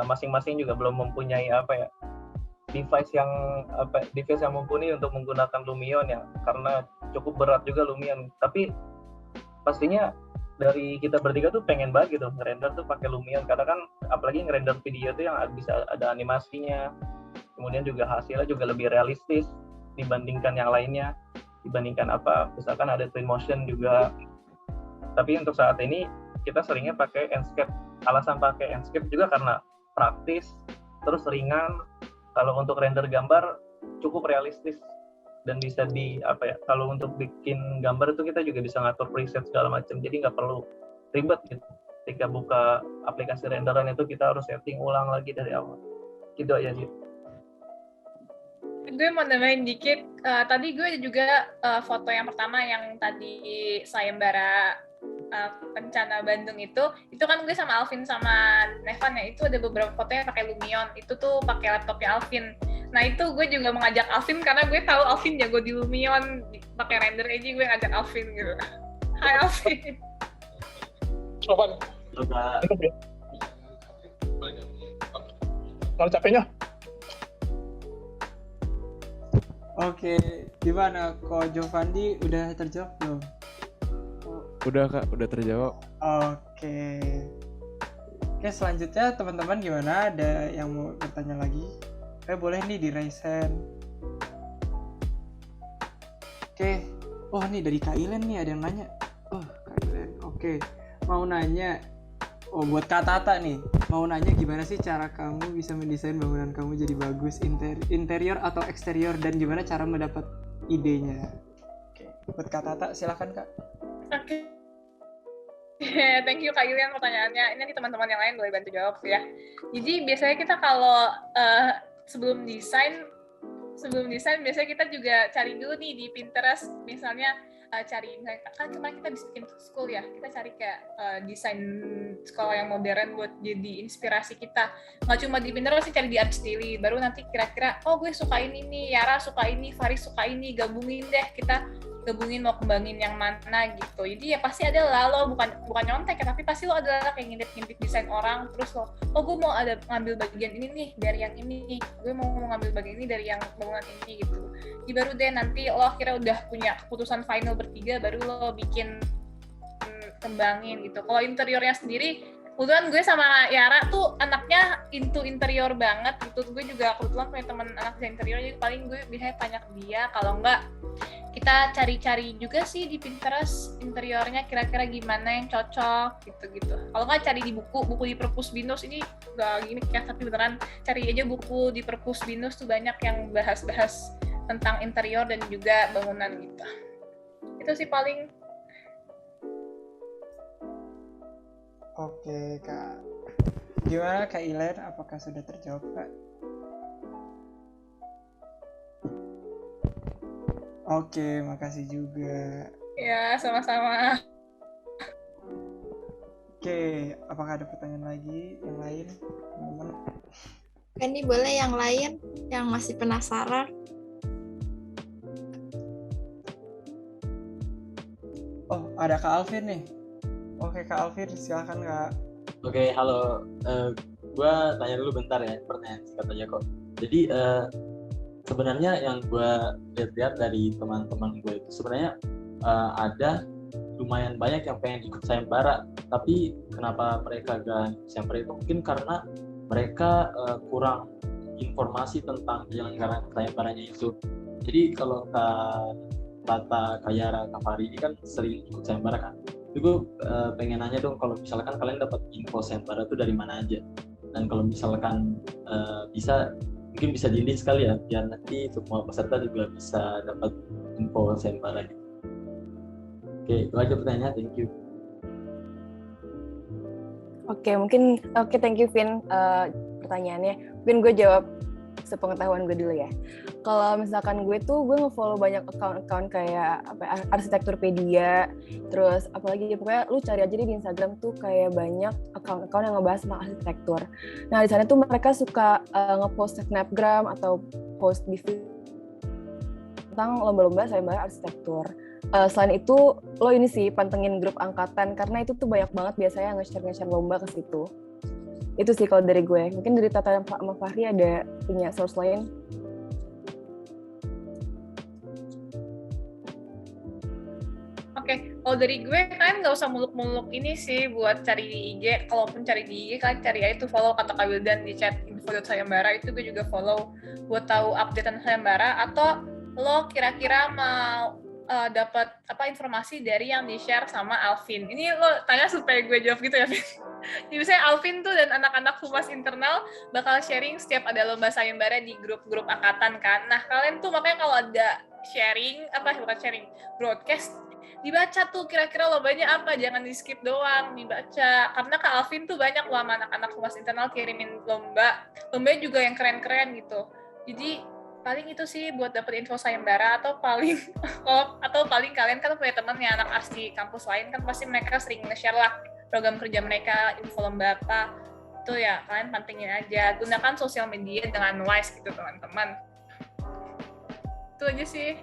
masing-masing juga belum mempunyai device yang mumpuni untuk menggunakan Lumion ya, karena cukup berat juga Lumion. Tapi pastinya dari kita bertiga tuh pengen banget gitu ngerender tuh pakai Lumion, karena kan apalagi ngerender video tuh yang bisa ada animasinya, kemudian juga hasilnya juga lebih realistis dibandingkan yang lainnya, dibandingkan misalkan ada Twinmotion juga. Tapi untuk saat ini kita seringnya pakai Enscape. Alasan pakai Enscape juga karena praktis, terus ringan. Kalau untuk render gambar cukup realistis dan bisa kalau untuk bikin gambar itu kita juga bisa ngatur preset segala macam, jadi nggak perlu ribet gitu. Ketika buka aplikasi renderan itu kita harus setting ulang lagi dari awal. Gitu aja sih. Gue mau nambahin dikit, tadi gue juga foto yang pertama yang tadi sayembara Pencana Bandung itu kan gue sama Alvin sama Nevan ya, itu ada beberapa foto yang pakai Lumion, itu tuh pakai laptopnya Alvin. Nah itu gue juga mengajak Alvin karena gue tahu Alvin jago di Lumion, pakai render aja gue ngajak Alvin gitu. Hai Alvin. Coba. Kalau capeknya? Oke, gimana Ko Jovandi udah terjawab belum? Udah Kak, udah terjawab. Oke, selanjutnya teman-teman gimana? Ada yang mau bertanya lagi? Boleh nih di raise hand. Oke, oh nih dari Kak Ilen nih ada yang nanya. Oh Kak Ilen, oke. Mau nanya, buat Kak Tata nih, mau nanya gimana sih cara kamu bisa mendesain bangunan kamu jadi bagus, interior atau eksterior, dan gimana cara mendapat idenya? Oke, buat Kak Tata silakan Kak. Oke. Thank you Kak Yulian pertanyaannya. Ini nanti teman-teman yang lain boleh bantu jawab ya. Jadi biasanya kita kalau sebelum desain biasanya kita juga cari dulu nih di Pinterest, misalnya cari, kan kemarin kita bikin school ya, kita cari kayak desain sekolah yang modern buat jadi inspirasi kita. Nggak cuma di Pinterest sih, cari di Arts Daily, baru nanti kira-kira gue suka ini nih, Yara suka ini, Faris suka ini, gabungin deh, kita gabungin mau kembangin yang mana gitu. Jadi ya pasti ada lah, lo bukan nyontek ya, tapi pasti lo ada kayak ngintip desain orang, terus gue mau ada ngambil bagian ini nih dari yang ini, gue mau ngambil bagian ini dari yang bangunan ini gitu. Jadi baru deh nanti lo akhirnya udah punya keputusan final bertiga, baru lo bikin kembangin gitu. Kalau interiornya sendiri, kebetulan gue sama Yara tuh anaknya into interior banget gitu. Gue juga kebetulan punya teman anak desain interior, jadi paling gue biasanya tanya ke dia. Kalau enggak, kita cari-cari juga sih di Pinterest interiornya kira-kira gimana yang cocok gitu-gitu. Kalau nggak cari di buku di Perpus Binus, ini nggak gimmick ya, tapi beneran cari aja buku di Perpus Binus tuh banyak yang bahas-bahas tentang interior dan juga bangunan gitu. Itu sih paling. Oke Kak, gimana Kak Ilen? Apakah sudah terjawab Kak? Oke, makasih juga. Ya, sama-sama. Oke, apakah ada pertanyaan lagi yang lain, teman-teman? Ini boleh yang lain yang masih penasaran? Oh, ada Kak Alvin nih. Oke, Kak Alvin, silakan Kak. Oke, halo. Gue tanya dulu bentar ya, pertanyaan singkat aja kok. Jadi sebenarnya yang gue lihat dari teman-teman gue itu sebenarnya ada lumayan banyak yang pengen ikut sayembara, tapi kenapa mereka gak ikut sayembara itu mungkin karena mereka kurang informasi tentang penyelenggaraan sayembaranya itu. Jadi kalau Kak Tata, Kak Yara, Kak Fahri ini kan sering ikut sayembara kan. Jadi gue pengen nanya dong, kalau misalkan kalian dapat info sayembara itu dari mana aja, dan kalau misalkan mungkin bisa di-list sekali ya, biar nanti semua peserta juga bisa dapat info sayembara gitu. Oke, itu aja pertanyaan, thank you. Oke, thank you Vin pertanyaannya. Mungkin gue jawab sepengetahuan gue dulu ya. Kalau misalkan gue nge-follow banyak account kayak arsitekturpedia, terus apalagi pokoknya lu cari aja di Instagram tuh kayak banyak account yang ngebahas tentang arsitektur. Nah di sana tuh mereka suka nge-post snapgram atau post di tentang lomba-lomba sayembara arsitektur. Selain itu lo ini sih pantengin grup angkatan karena itu tuh banyak banget biasanya nge-share lomba ke situ. Itu sih kalau dari gue. Mungkin dari Tata sama Fahri ada punya source lain? Oke, kalau dari gue kalian nggak usah muluk-muluk ini sih buat cari di IG. Kalaupun cari di IG, kalian cari aja tuh follow kata Kak Wildan di chat info.sayembara, itu gue juga follow buat tahu updatean sayembara. Atau lo kira-kira mau dapat informasi dari yang di-share sama Alvin. Ini lo tanya supaya gue jawab gitu ya, Vin? Jadi misalnya Alvin tuh dan anak-anak humas internal bakal sharing setiap ada lomba sayembara di grup-grup angkatan kan. Nah kalian tuh makanya kalau ada broadcast, dibaca tuh kira-kira lombanya apa, jangan di-skip doang, dibaca. Karena Kak Alvin tuh banyak loh sama anak-anak humas internal kirimin lombanya juga yang keren-keren gitu. Jadi paling itu sih buat dapet info sayembara, atau paling kalian kan punya teman yang anak ars di kampus lain kan pasti mereka sering nge-share lah program kerja mereka, info lomba apa, itu ya kalian pantengin aja. Gunakan sosial media dengan wise gitu teman-teman. Itu aja sih.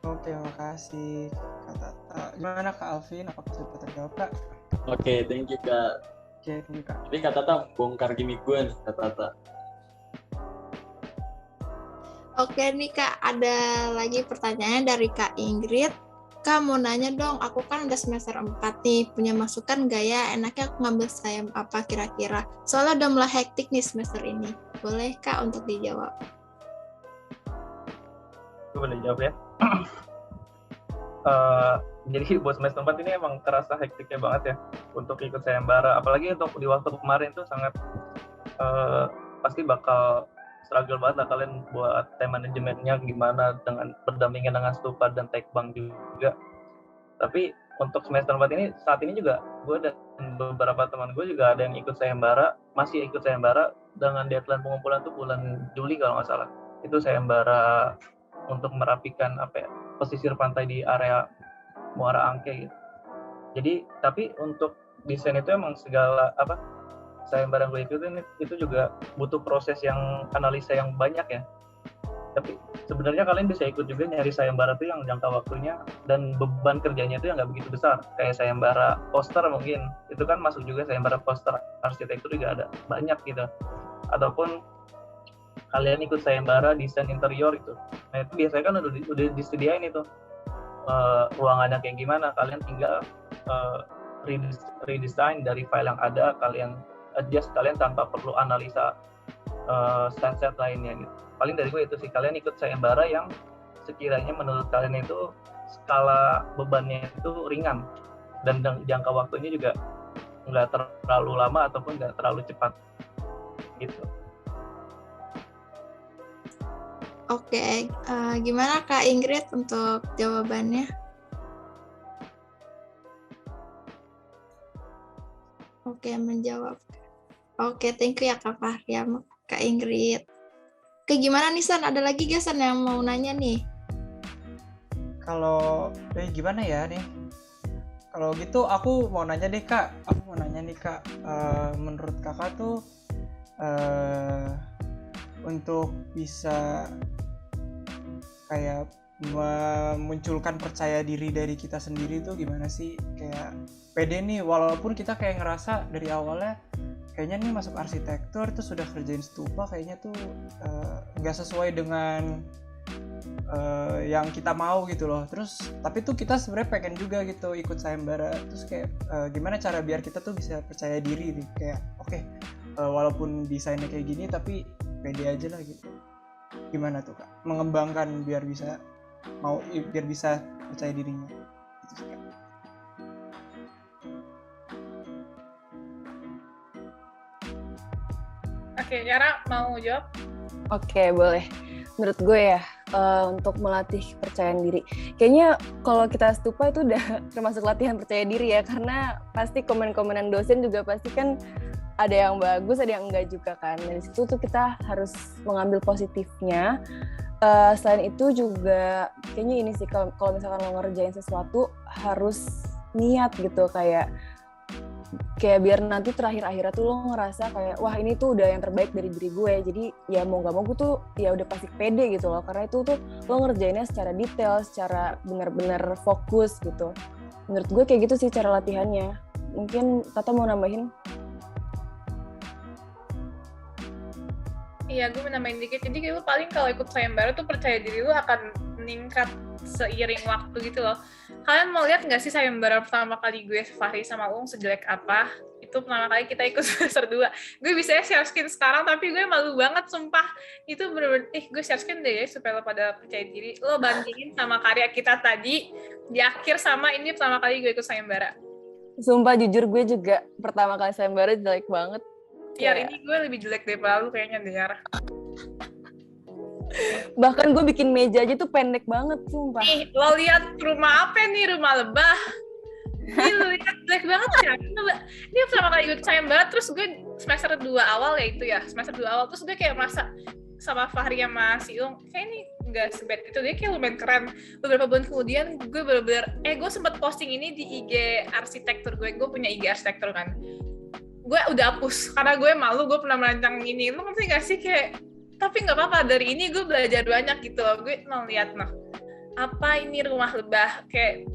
Oke, makasih Kak Tata. Gimana Kak Alvin? Apakah sudah terjawab Kak? Oke, thank you Kak. Oke, thank you Kak. Tapi Kak Tata bongkar gimmick gue nih, Kak Tata. Oke nih Kak, ada lagi pertanyaan dari Kak Ingrid. Kak mau nanya dong, aku kan udah semester 4 nih, punya masukan nggak ya? Enaknya aku ngambil sayem apa kira-kira? Soalnya udah mulai hektik nih semester ini. Boleh Kak untuk dijawab? Gue boleh jawab ya. Jadi buat semester 4 ini emang terasa hektiknya banget ya untuk ikut sayembara. Apalagi untuk di waktu kemarin tuh sangat pasti bakal struggle banget lah kalian buat time manajemennya gimana dengan berdampingan dengan Stupa dan Tekbang juga. Tapi untuk semester 4 ini, saat ini juga gue dan beberapa teman gue juga ada yang masih ikut sayembara dengan deadline pengumpulan tuh bulan Juli kalau nggak salah. Itu sayembara untuk merapikan pesisir pantai di area Muara Angke gitu. Jadi tapi untuk desain itu emang segala sayembara gue itu juga butuh proses yang analisa yang banyak ya. Tapi sebenarnya kalian bisa ikut juga nyari sayembara tuh yang jangka waktunya dan beban kerjanya itu yang nggak begitu besar. Kayak sayembara poster mungkin, itu kan masuk juga sayembara poster arsitektur juga ada banyak gitu. Ataupun kalian ikut sayembara desain interior itu. Nah itu biasanya kan udah disediain itu ruangannya kayak gimana. Kalian tinggal redesign dari file yang ada, kalian adjust kalian tanpa perlu analisa set lainnya gitu. Paling dari gue itu sih, kalian ikut sayembara yang sekiranya menurut kalian itu skala bebannya itu ringan dan jangka waktunya juga nggak terlalu lama ataupun nggak terlalu cepat gitu. Oke, gimana Kak Ingrid untuk jawabannya? Oke, menjawab. Oke, thank you ya Kak Fahri, Kak Ingrid. Oke, gimana nih San? Ada lagi gak San yang mau nanya nih? Kalau gimana ya nih? Kalau gitu aku mau nanya deh Kak. Menurut Kakak tuh untuk bisa kayak memunculkan percaya diri dari kita sendiri tuh gimana sih? Kayak pede nih, walaupun kita kayak ngerasa dari awalnya kayaknya nih masuk arsitektur terus sudah kerjain Stupa kayaknya tuh nggak sesuai dengan yang kita mau gitu loh. Terus tapi tuh kita sebenarnya pengen juga gitu ikut sayembara. Terus kayak gimana cara biar kita tuh bisa percaya diri nih, kayak oke, walaupun desainnya kayak gini tapi pede aja lah gitu. Gimana tuh Kak mengembangkan biar bisa percaya dirinya gitu sih Kak. Oke, Yara mau jawab? Oke, boleh. Menurut gue ya, untuk melatih kepercayaan diri. Kayaknya kalau kita Stupa itu udah termasuk latihan percaya diri ya, karena pasti komen-komenan dosen juga pasti kan ada yang bagus, ada yang enggak juga kan. Dari situ tuh kita harus mengambil positifnya. Selain itu juga kayaknya ini sih, kalau misalkan lo ngerjain sesuatu harus niat gitu, kayak biar nanti terakhir-akhirnya tuh lo ngerasa kayak wah ini tuh udah yang terbaik dari diri gue. Jadi ya mau gak mau gue tuh ya udah pasti pede gitu loh, karena itu tuh lo ngerjainnya secara detail, secara benar-benar fokus gitu. Menurut gue kayak gitu sih cara latihannya. Mungkin Tata mau nambahin? Iya, gue menambahin dikit. Jadi gue paling kalau ikut sayembara tuh percaya diri lu akan meningkat seiring waktu gitu loh. Kalian mau lihat nggak sih sayembara pertama kali gue, Fahri sama Ung, sejelek apa? Itu pertama kali kita ikut semester 2. Gue bisa share screen sekarang, tapi gue malu banget, sumpah. Itu bener-bener, gue share screen deh ya, supaya lo pada percaya diri. Lo bandingin sama karya kita tadi, di akhir sama ini pertama kali gue ikut sayembara. Sumpah jujur gue juga pertama kali sayembara jelek banget. Yar, ini gue lebih jelek daripada lu kayaknya deh, Yar. Bahkan gue bikin meja aja tuh pendek banget, sumpah. Nih, lo lihat rumah apa nih? Rumah lebah. Ini lo lihat jelek banget ya. Ini pertama kali ikut sayembara, terus gue semester 2 awal ya itu ya. Semester 2 awal, terus gue kayak merasa sama Fahri sama si Ung, kayak ini nggak sebet itu, dia kayak lumayan keren. Beberapa bulan kemudian gue bener-bener, gue sempet posting ini di IG arsitektur gue punya IG arsitektur kan. Gue udah hapus karena gue malu, gue pernah merancang ini. Lu ngerti gak sih kayak, tapi nggak apa-apa, dari ini gue belajar banyak gitu loh. Gue ngeliat apa ini rumah lebah, kayak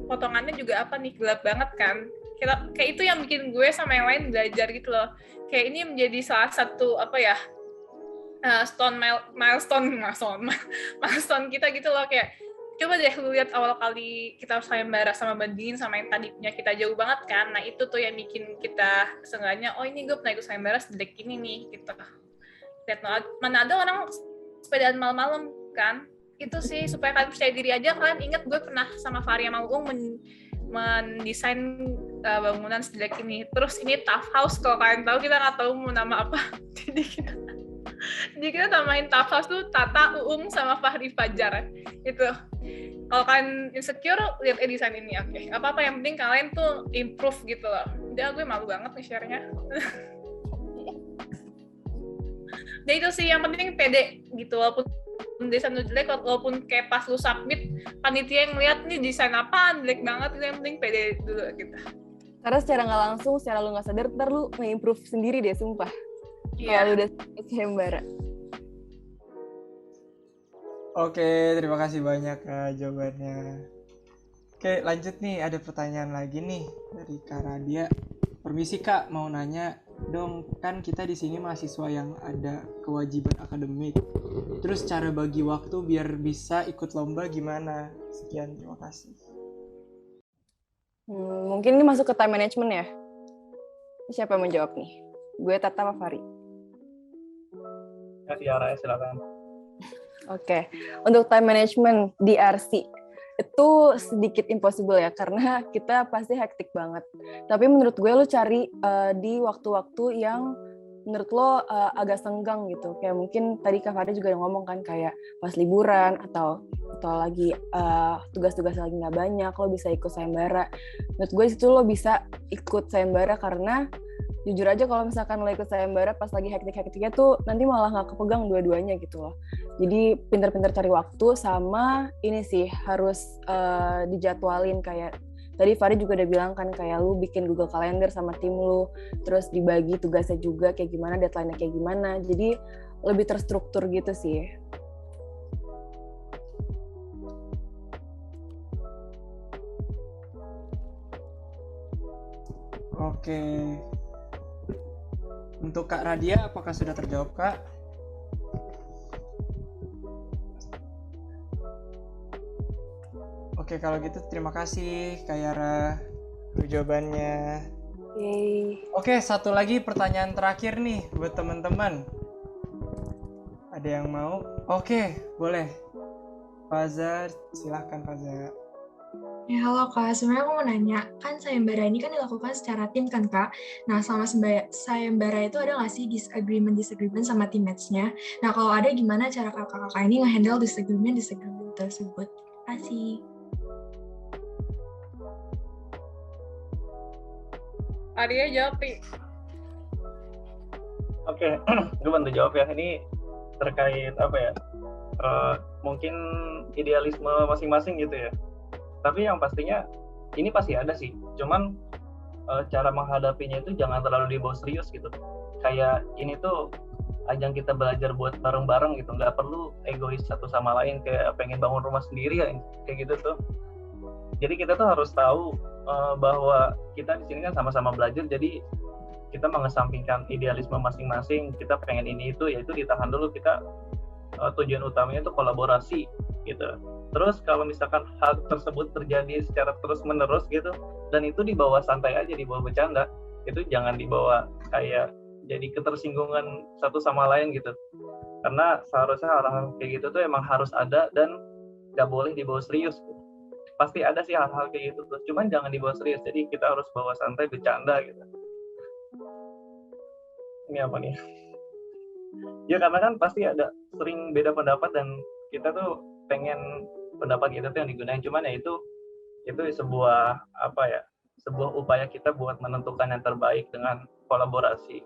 potongannya juga apa nih, gelap banget kan. Kayak itu yang bikin gue sama yang lain belajar gitu loh. Kayak ini menjadi salah satu milestone kita gitu loh. Kayak coba deh lu lihat awal kali kita sayembara sama bandingin sama yang tadi punya kita jauh banget kan. Nah itu tuh yang bikin kita seenggaknya, oh ini gue pernah ikut sayembara sejelek ini nih gitu. Lihat, mana ada orang sepedaan malam-malam kan. Itu sih supaya kalian percaya diri aja. Kalian ingat gue pernah sama Fahri sama Ung mendesain bangunan sejelek ini. Terus ini tough house, kalau kalian tahu kita nggak tahu mau nama apa. Jadi kita namain tough house tuh Tata, Uung, sama Fahri Fajar gitu. Kalau kalian insecure, lihat desain ini, oke. Apa-apa yang penting kalian tuh improve gitu loh. Udah, gue malu banget nih share-nya. Dan itu sih yang penting pede gitu, walaupun desain lu jelek, walaupun kayak pas lu submit, panitia yang lihat nih desain apa, jelek banget, itu yang penting pede dulu gitu. Karena secara nggak langsung, secara lu nggak sadar, ntar lu nge-improve sendiri deh, sumpah. Iya. Kalau udah sayembara. Oke, terima kasih banyak Kak jawabannya. Oke, lanjut nih, ada pertanyaan lagi nih dari Kak Radia. Permisi Kak, mau nanya dong, kan kita di sini mahasiswa yang ada kewajiban akademik. Terus cara bagi waktu biar bisa ikut lomba gimana? Sekian, terima kasih. Mungkin ini masuk ke time management ya? Siapa yang menjawab nih? Gue, Tata, sama Fahri. Ya, Tiara, silakan. Oke, untuk time management di RC itu sedikit impossible ya, karena kita pasti hektik banget. Tapi menurut gue lo cari di waktu-waktu yang menurut lo agak senggang gitu. Kayak mungkin tadi Kak Fahri juga ngomong kan, kayak pas liburan atau lagi tugas-tugas lagi nggak banyak, lo bisa ikut sayembara. Menurut gue itu lo bisa ikut sayembara karena jujur aja kalau misalkan lo ikut sayembara pas lagi hektik-hektiknya tuh nanti malah nggak kepegang dua-duanya gitu loh. Jadi pinter-pinter cari waktu, sama ini sih harus dijadwalin. Kayak tadi Fahri juga udah bilang kan, kayak lu bikin Google Calendar sama tim lu, terus dibagi tugasnya juga kayak gimana, deadline-nya kayak gimana. Jadi lebih terstruktur gitu sih. Oke. Untuk Kak Radia, apakah sudah terjawab, Kak? Oke, kalau gitu terima kasih Kak Yara untuk jawabannya. Yay. Oke, satu lagi pertanyaan terakhir nih buat teman-teman. Ada yang mau? Oke, boleh. Faza, silahkan Faza. Ya, halo Kak. Sebenarnya aku mau nanya, kan sayembara ini kan dilakukan secara tim kan Kak? Nah, selama sayembara itu ada nggak sih disagreement sama teammates-nya? Nah, kalau ada, gimana cara kakak-kakak ini nge-handle disagreement tersebut? Terima kasih. Arya jawab, Pi. Oke, gue bantu jawab ya. Ini terkait apa ya? Mungkin idealisme masing-masing gitu ya. Tapi yang pastinya ini pasti ada sih. Cuman cara menghadapinya itu jangan terlalu dibawa serius gitu. Kayak ini tuh ajang kita belajar buat bareng-bareng gitu. Nggak perlu egois satu sama lain kayak pengen bangun rumah sendiri ya, kayak gitu tuh. Jadi kita tuh harus tahu bahwa kita di sini kan sama-sama belajar. Jadi kita mengesampingkan idealisme masing-masing, kita pengen ini itu, ya itu ditahan dulu. Kita tujuan utamanya itu kolaborasi gitu. Terus kalau misalkan hal tersebut terjadi secara terus-menerus gitu, dan itu dibawa santai aja, dibawa bercanda, itu jangan dibawa kayak jadi ketersinggungan satu sama lain gitu. Karena seharusnya hal-hal kayak gitu tuh emang harus ada dan nggak boleh dibawa serius. Pasti ada sih hal-hal kayak gitu tuh, cuman jangan dibawa serius. Jadi kita harus bawa santai, bercanda gitu. Ini apa nih? Ya karena kan pasti ada sering beda pendapat dan kita tuh pengen pendapat kita tuh yang digunakan, cuman ya itu sebuah apa ya, sebuah upaya kita buat menentukan yang terbaik dengan kolaborasi.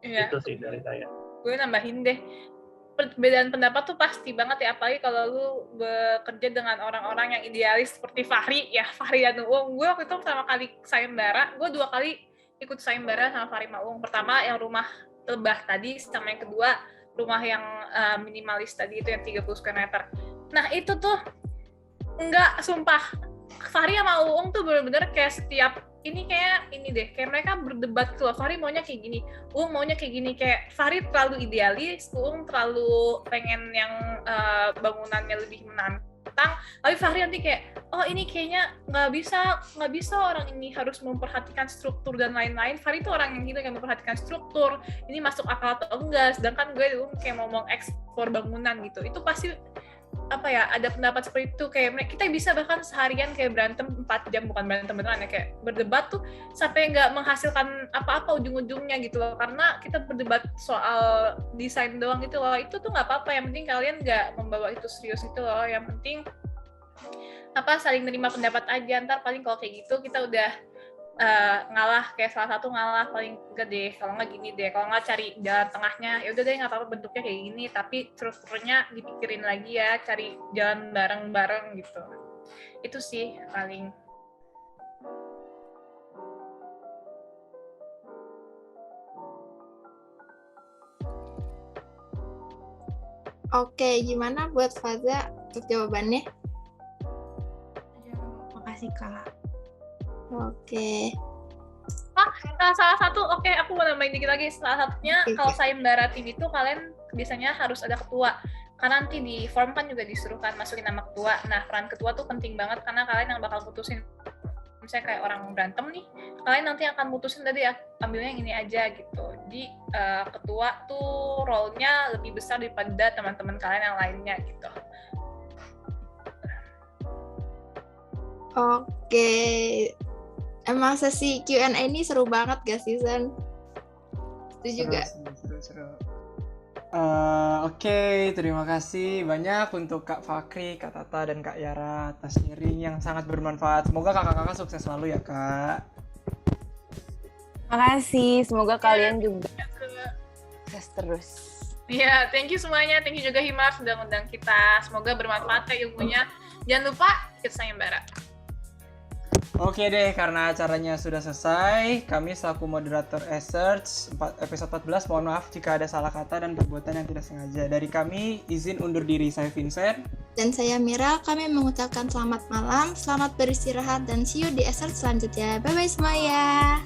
Iya. Itu sih dari saya. Gue nambahin deh, perbedaan pendapat tuh pasti banget ya, apalagi kalau lu bekerja dengan orang-orang yang idealis seperti Fahri dan Uung. Gue waktu itu pertama kali sayembara, gue 2 kali ikut sayembara sama Fahri sama Uung. Pertama yang rumah lebah tadi, sama yang kedua rumah yang minimalis tadi itu yang 30 square meter. Nah itu tuh enggak, sumpah Fahri sama Uung tuh bener-bener kayak setiap kayak mereka berdebat tuh. Fahri maunya kayak gini, Uung maunya kayak gini. Kayak Fahri terlalu idealis, Uung terlalu pengen yang bangunannya lebih menantang. Tapi Fahri nanti kayak, oh ini kayaknya nggak bisa orang ini harus memperhatikan struktur dan lain-lain. Fahri tuh orang yang gitu, yang memperhatikan struktur, ini masuk akal atau enggak. Sedangkan gue dulu kayak mau ekspor bangunan gitu. Itu pasti apa ya, ada pendapat seperti itu. Kayak kita bisa bahkan seharian kayak berantem 4 jam, bukan berantem beneran ya, kayak berdebat tuh sampai nggak menghasilkan apa-apa ujung-ujungnya gitu loh, karena kita berdebat soal desain doang gitu loh. Itu tuh nggak apa-apa, yang penting kalian nggak membawa itu serius itu loh. Yang penting saling menerima pendapat aja. Ntar paling kalau kayak gitu kita udah ngalah, kayak salah satu ngalah, paling enggak deh, kalau nggak gini deh, kalau nggak cari jalan tengahnya, ya udah deh nggak apa-apa bentuknya kayak gini, tapi strukturnya dipikirin lagi ya, cari jalan bareng-bareng gitu. Itu sih paling. Oke, gimana buat Faza untuk jawabannya? Makasih Kak. Oke. Salah satu, aku mau nambahin dikit lagi. Salah satunya, kalau sayembara tim itu kalian biasanya harus ada ketua. Karena nanti di form kan juga disuruhkan masukin nama ketua. Nah, peran ketua tuh penting banget karena kalian yang bakal putusin. Misalnya kayak orang berantem nih, kalian nanti akan putusin tadi ya, ambilnya yang ini aja gitu. Jadi ketua tuh role-nya lebih besar daripada teman-teman kalian yang lainnya gitu. Oke. Emang sesi Q&A ini seru banget gak sih, San? Setuju gak? Seru. Oke, terima kasih banyak untuk Kak Fakri, Kak Tata, dan Kak Yara atas sharing yang sangat bermanfaat. Semoga kakak-kakak sukses selalu ya, Kak. Makasih, semoga kalian juga sukses terus. Iya, thank you semuanya. Thank you juga Himar sudah ngundang kita. Semoga bermanfaat ya ilmunya. Jangan lupa ikut sayembara. Oke deh, karena acaranya sudah selesai, kami selaku moderator eSearch episode 14, mohon maaf jika ada salah kata dan perbuatan yang tidak sengaja. Dari kami, izin undur diri. Saya Vincent. Dan saya Mira. Kami mengucapkan selamat malam, selamat beristirahat, dan see you di eSearch selanjutnya. Bye-bye semuanya.